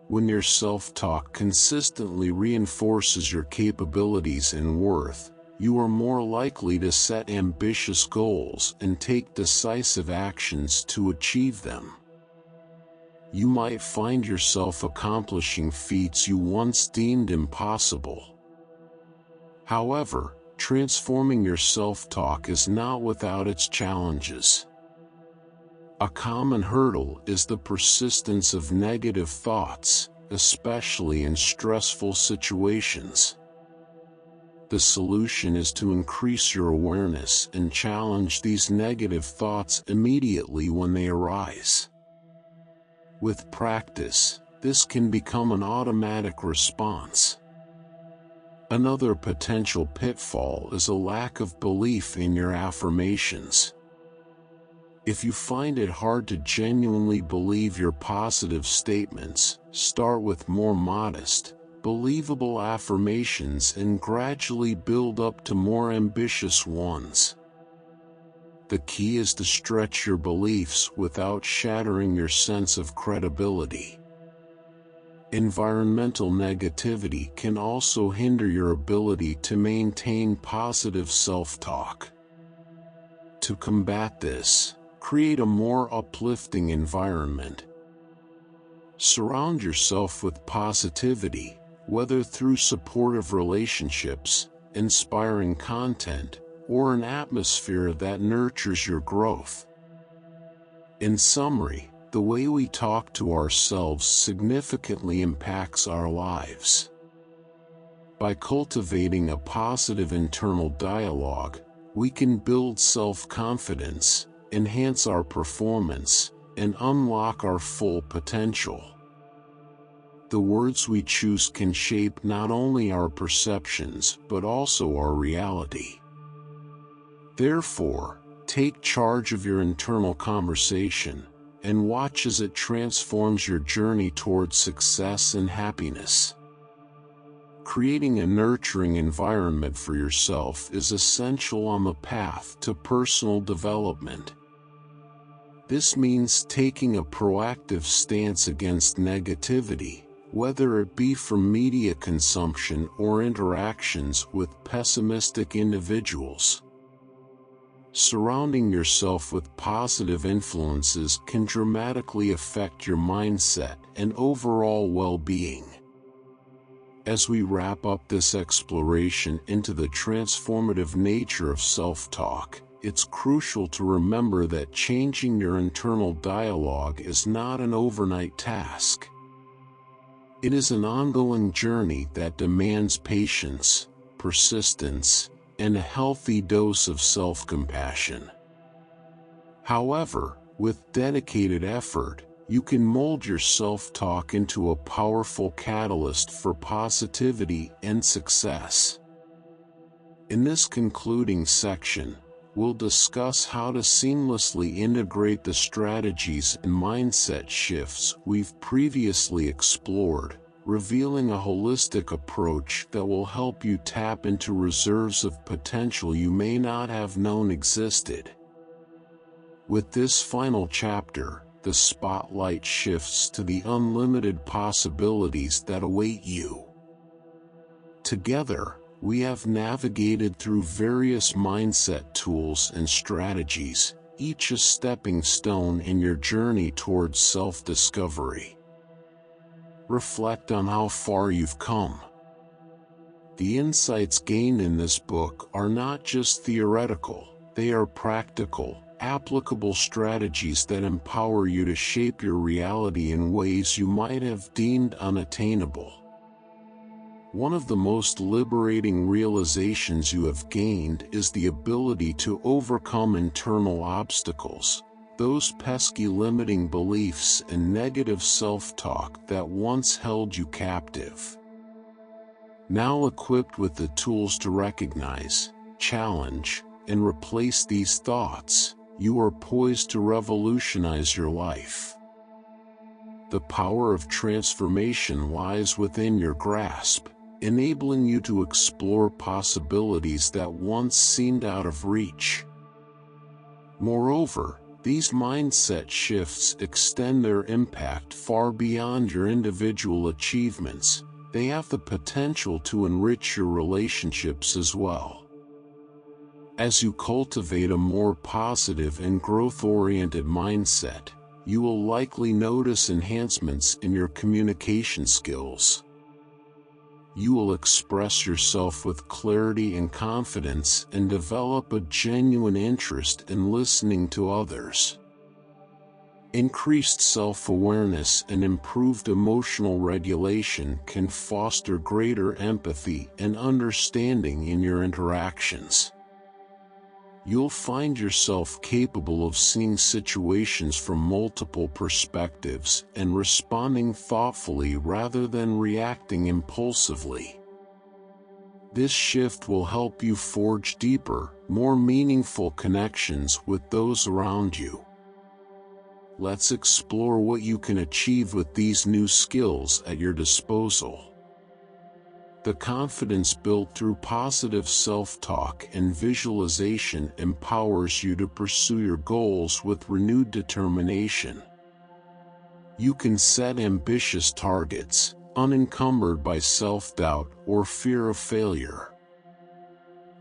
When your self-talk consistently reinforces your capabilities and worth, you are more likely to set ambitious goals and take decisive actions to achieve them. You might find yourself accomplishing feats you once deemed impossible. However, transforming your self-talk is not without its challenges. A common hurdle is the persistence of negative thoughts, especially in stressful situations. The solution is to increase your awareness and challenge these negative thoughts immediately when they arise. With practice, this can become an automatic response. Another potential pitfall is a lack of belief in your affirmations. If you find it hard to genuinely believe your positive statements, start with more modest, believable affirmations and gradually build up to more ambitious ones. The key is to stretch your beliefs without shattering your sense of credibility. Environmental negativity can also hinder your ability to maintain positive self-talk. To combat this, create a more uplifting environment. Surround yourself with positivity, whether through supportive relationships, inspiring content, or an atmosphere that nurtures your growth. In summary, the way we talk to ourselves significantly impacts our lives. By cultivating a positive internal dialogue, we can build self-confidence, enhance our performance, and unlock our full potential. The words we choose can shape not only our perceptions but also our reality. Therefore, take charge of your internal conversation, and watch as it transforms your journey towards success and happiness. Creating a nurturing environment for yourself is essential on the path to personal development. This means taking a proactive stance against negativity, whether it be from media consumption or interactions with pessimistic individuals. Surrounding yourself with positive influences can dramatically affect your mindset and overall well-being. As we wrap up this exploration into the transformative nature of self-talk, it's crucial to remember that changing your internal dialogue is not an overnight task. It is an ongoing journey that demands patience, persistence, and a healthy dose of self-compassion. However, with dedicated effort, you can mold your self-talk into a powerful catalyst for positivity and success. In this concluding section, we'll discuss how to seamlessly integrate the strategies and mindset shifts we've previously explored, revealing a holistic approach that will help you tap into reserves of potential you may not have known existed. With this final chapter, the spotlight shifts to the unlimited possibilities that await you. Together, we have navigated through various mindset tools and strategies, each a stepping stone in your journey towards self-discovery. Reflect on how far you've come. The insights gained in this book are not just theoretical, they are practical, applicable strategies that empower you to shape your reality in ways you might have deemed unattainable. One of the most liberating realizations you have gained is the ability to overcome internal obstacles, those pesky limiting beliefs and negative self-talk that once held you captive. Now equipped with the tools to recognize, challenge, and replace these thoughts, you are poised to revolutionize your life. The power of transformation lies within your grasp, enabling you to explore possibilities that once seemed out of reach. Moreover, these mindset shifts extend their impact far beyond your individual achievements. They have the potential to enrich your relationships as well. As you cultivate a more positive and growth-oriented mindset, you will likely notice enhancements in your communication skills. You will express yourself with clarity and confidence and develop a genuine interest in listening to others. Increased self-awareness and improved emotional regulation can foster greater empathy and understanding in your interactions. You'll find yourself capable of seeing situations from multiple perspectives and responding thoughtfully rather than reacting impulsively. This shift will help you forge deeper, more meaningful connections with those around you. Let's explore what you can achieve with these new skills at your disposal. The confidence built through positive self-talk and visualization empowers you to pursue your goals with renewed determination. You can set ambitious targets, unencumbered by self-doubt or fear of failure.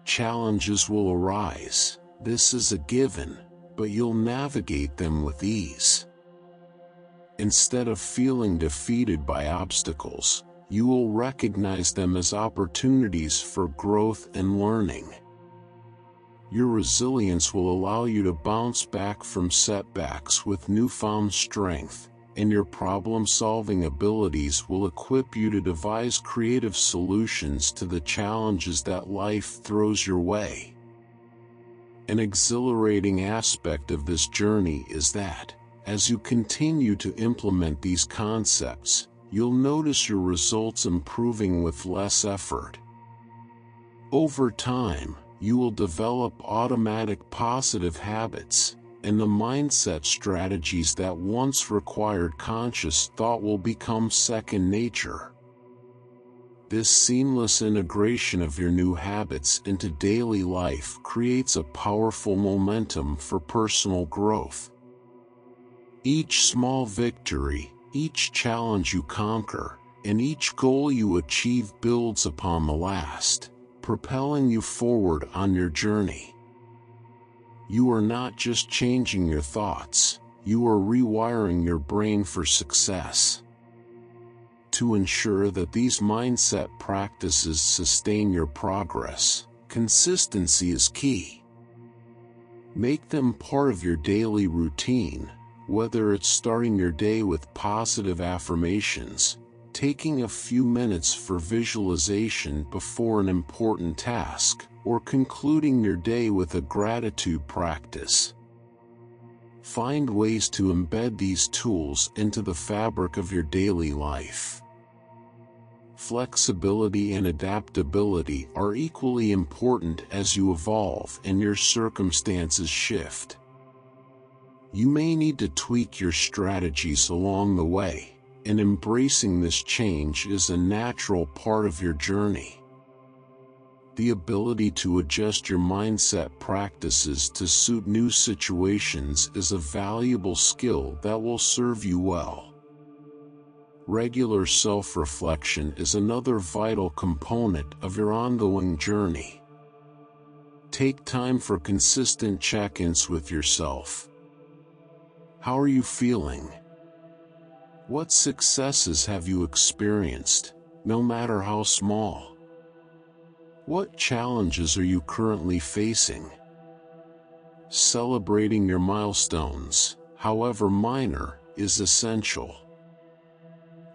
Challenges will arise, this is a given, but you'll navigate them with ease. Instead of feeling defeated by obstacles, you will recognize them as opportunities for growth and learning. Your resilience will allow you to bounce back from setbacks with newfound strength, and your problem-solving abilities will equip you to devise creative solutions to the challenges that life throws your way. An exhilarating aspect of this journey is that, as you continue to implement these concepts, you'll notice your results improving with less effort. Over time, you will develop automatic positive habits, and the mindset strategies that once required conscious thought will become second nature. This seamless integration of your new habits into daily life creates a powerful momentum for personal growth. Each small victory, each challenge you conquer, and each goal you achieve builds upon the last, propelling you forward on your journey. You are not just changing your thoughts, you are rewiring your brain for success. To ensure that these mindset practices sustain your progress, consistency is key. Make them part of your daily routine, whether it's starting your day with positive affirmations, taking a few minutes for visualization before an important task, or concluding your day with a gratitude practice. Find ways to embed these tools into the fabric of your daily life. Flexibility and adaptability are equally important as you evolve and your circumstances shift. You may need to tweak your strategies along the way, and embracing this change is a natural part of your journey. The ability to adjust your mindset practices to suit new situations is a valuable skill that will serve you well. Regular self-reflection is another vital component of your ongoing journey. Take time for consistent check-ins with yourself. How are you feeling? What successes have you experienced, no matter how small? What challenges are you currently facing? Celebrating your milestones, however minor, is essential.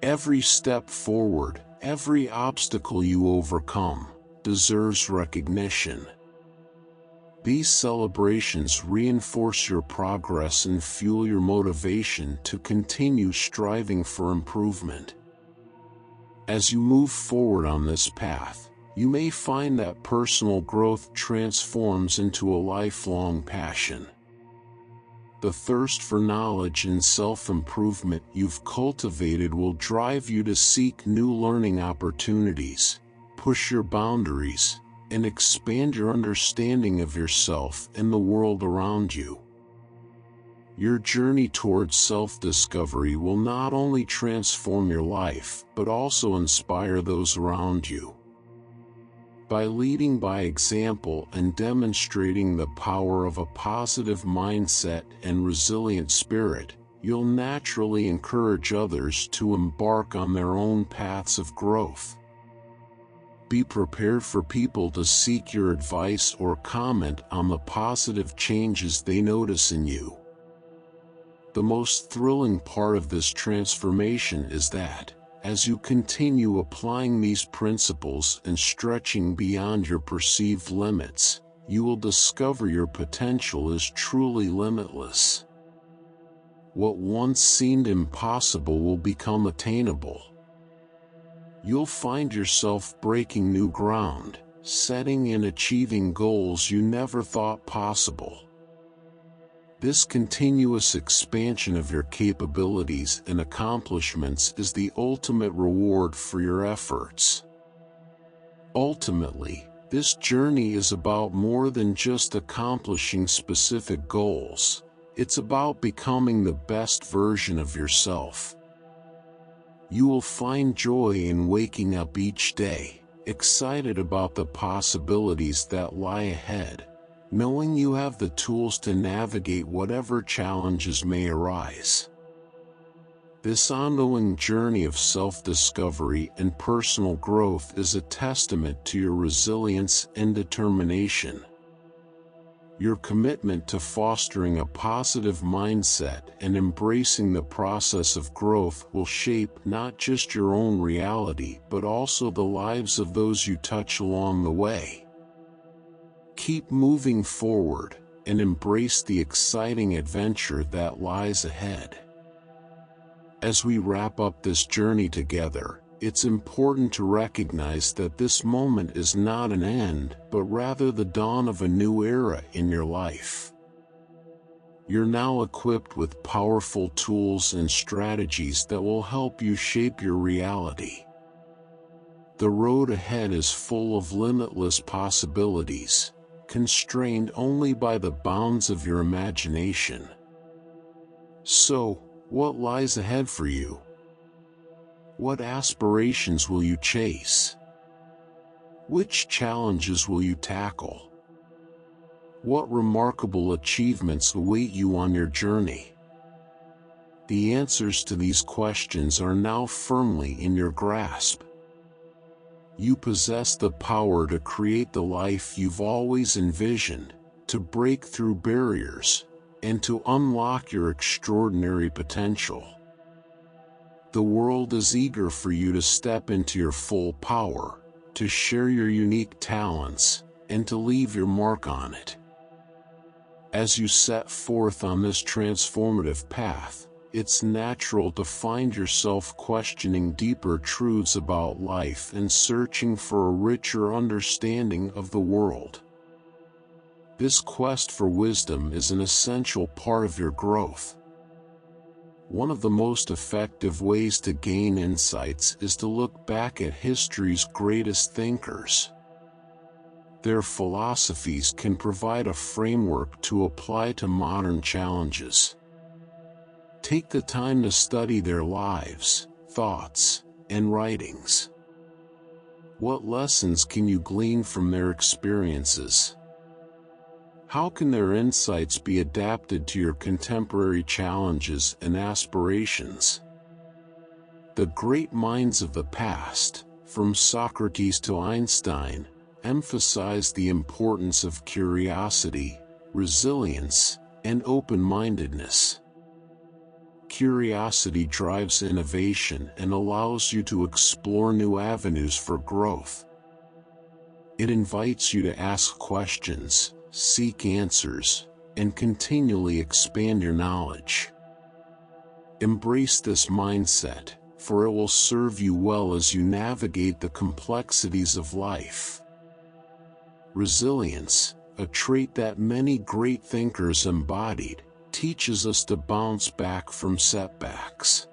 Every step forward, every obstacle you overcome, deserves recognition. These celebrations reinforce your progress and fuel your motivation to continue striving for improvement. As you move forward on this path, you may find that personal growth transforms into a lifelong passion. The thirst for knowledge and self-improvement you've cultivated will drive you to seek new learning opportunities, push your boundaries, and expand your understanding of yourself and the world around you. Your journey towards self-discovery will not only transform your life, but also inspire those around you. By leading by example and demonstrating the power of a positive mindset and resilient spirit, you'll naturally encourage others to embark on their own paths of growth. Be prepared for people to seek your advice or comment on the positive changes they notice in you. The most thrilling part of this transformation is that, as you continue applying these principles and stretching beyond your perceived limits, you will discover your potential is truly limitless. What once seemed impossible will become attainable. You'll find yourself breaking new ground, setting and achieving goals you never thought possible. This continuous expansion of your capabilities and accomplishments is the ultimate reward for your efforts. Ultimately, this journey is about more than just accomplishing specific goals. It's about becoming the best version of yourself. You will find joy in waking up each day, excited about the possibilities that lie ahead, knowing you have the tools to navigate whatever challenges may arise. This ongoing journey of self-discovery and personal growth is a testament to your resilience and determination. Your commitment to fostering a positive mindset and embracing the process of growth will shape not just your own reality but also the lives of those you touch along the way. Keep moving forward and embrace the exciting adventure that lies ahead. As we wrap up this journey together, it's important to recognize that this moment is not an end, but rather the dawn of a new era in your life. You're now equipped with powerful tools and strategies that will help you shape your reality. The road ahead is full of limitless possibilities, constrained only by the bounds of your imagination. So, what lies ahead for you? What aspirations will you chase? Which challenges will you tackle? What remarkable achievements await you on your journey? The answers to these questions are now firmly in your grasp. You possess the power to create the life you've always envisioned, to break through barriers, and to unlock your extraordinary potential. The world is eager for you to step into your full power, to share your unique talents, and to leave your mark on it. As you set forth on this transformative path, it's natural to find yourself questioning deeper truths about life and searching for a richer understanding of the world. This quest for wisdom is an essential part of your growth. One of the most effective ways to gain insights is to look back at history's greatest thinkers. Their philosophies can provide a framework to apply to modern challenges. Take the time to study their lives, thoughts, and writings. What lessons can you glean from their experiences? How can their insights be adapted to your contemporary challenges and aspirations? The great minds of the past, from Socrates to Einstein, emphasize the importance of curiosity, resilience, and open-mindedness. Curiosity drives innovation and allows you to explore new avenues for growth. It invites you to ask questions, seek answers, and continually expand your knowledge. Embrace this mindset, for it will serve you well as you navigate the complexities of life. Resilience, a trait that many great thinkers embodied, teaches us to bounce back from setbacks.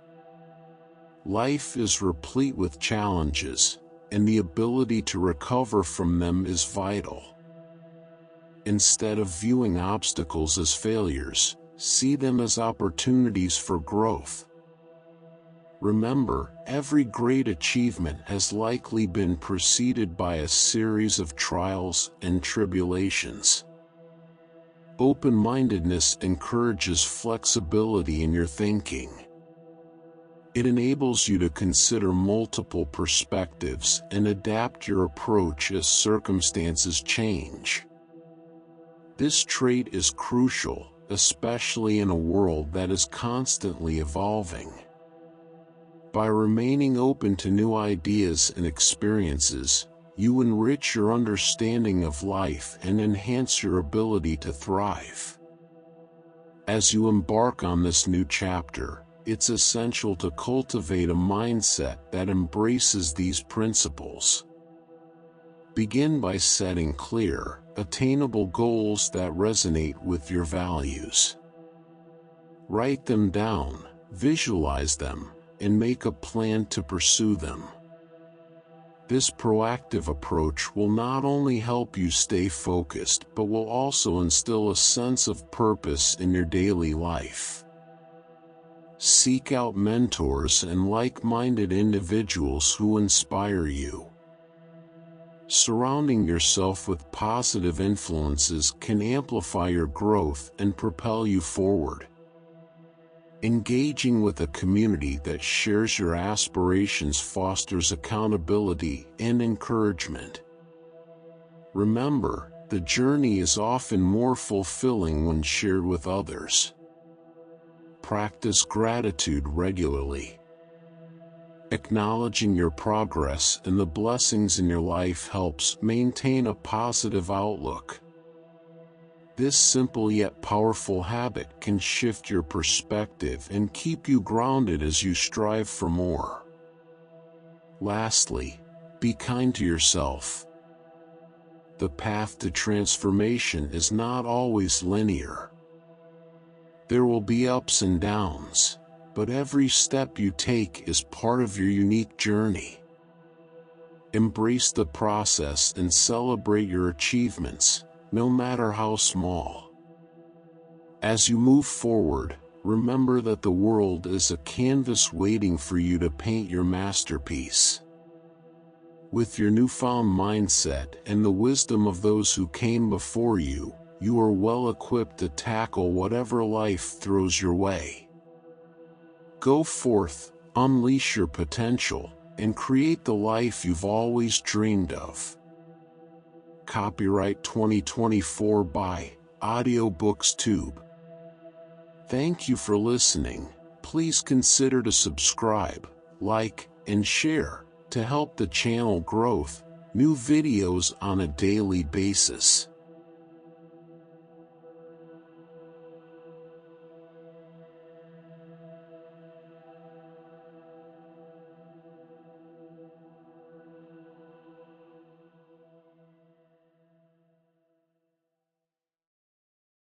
Life is replete with challenges, and the ability to recover from them is vital. Instead of viewing obstacles as failures, see them as opportunities for growth. Remember, every great achievement has likely been preceded by a series of trials and tribulations. Open-mindedness encourages flexibility in your thinking. It enables you to consider multiple perspectives and adapt your approach as circumstances change. This trait is crucial, especially in a world that is constantly evolving. By remaining open to new ideas and experiences, you enrich your understanding of life and enhance your ability to thrive. As you embark on this new chapter, it's essential to cultivate a mindset that embraces these principles. Begin by setting clear, attainable goals that resonate with your values. Write them down, visualize them, and make a plan to pursue them. This proactive approach will not only help you stay focused but will also instill a sense of purpose in your daily life. Seek out mentors and like-minded individuals who inspire you. Surrounding yourself with positive influences can amplify your growth and propel you forward. Engaging with a community that shares your aspirations fosters accountability and encouragement. Remember, the journey is often more fulfilling when shared with others. Practice gratitude regularly. Acknowledging your progress and the blessings in your life helps maintain a positive outlook. This simple yet powerful habit can shift your perspective and keep you grounded as you strive for more. Lastly, be kind to yourself. The path to transformation is not always linear. There will be ups and downs, but every step you take is part of your unique journey. Embrace the process and celebrate your achievements, no matter how small. As you move forward, remember that the world is a canvas waiting for you to paint your masterpiece. With your newfound mindset and the wisdom of those who came before you, you are well equipped to tackle whatever life throws your way. Go forth, unleash your potential, and create the life you've always dreamed of. Copyright 2024 by AudioBooksTube. Thank you for listening. Please consider to subscribe, like, and share to help the channel grow new videos on a daily basis.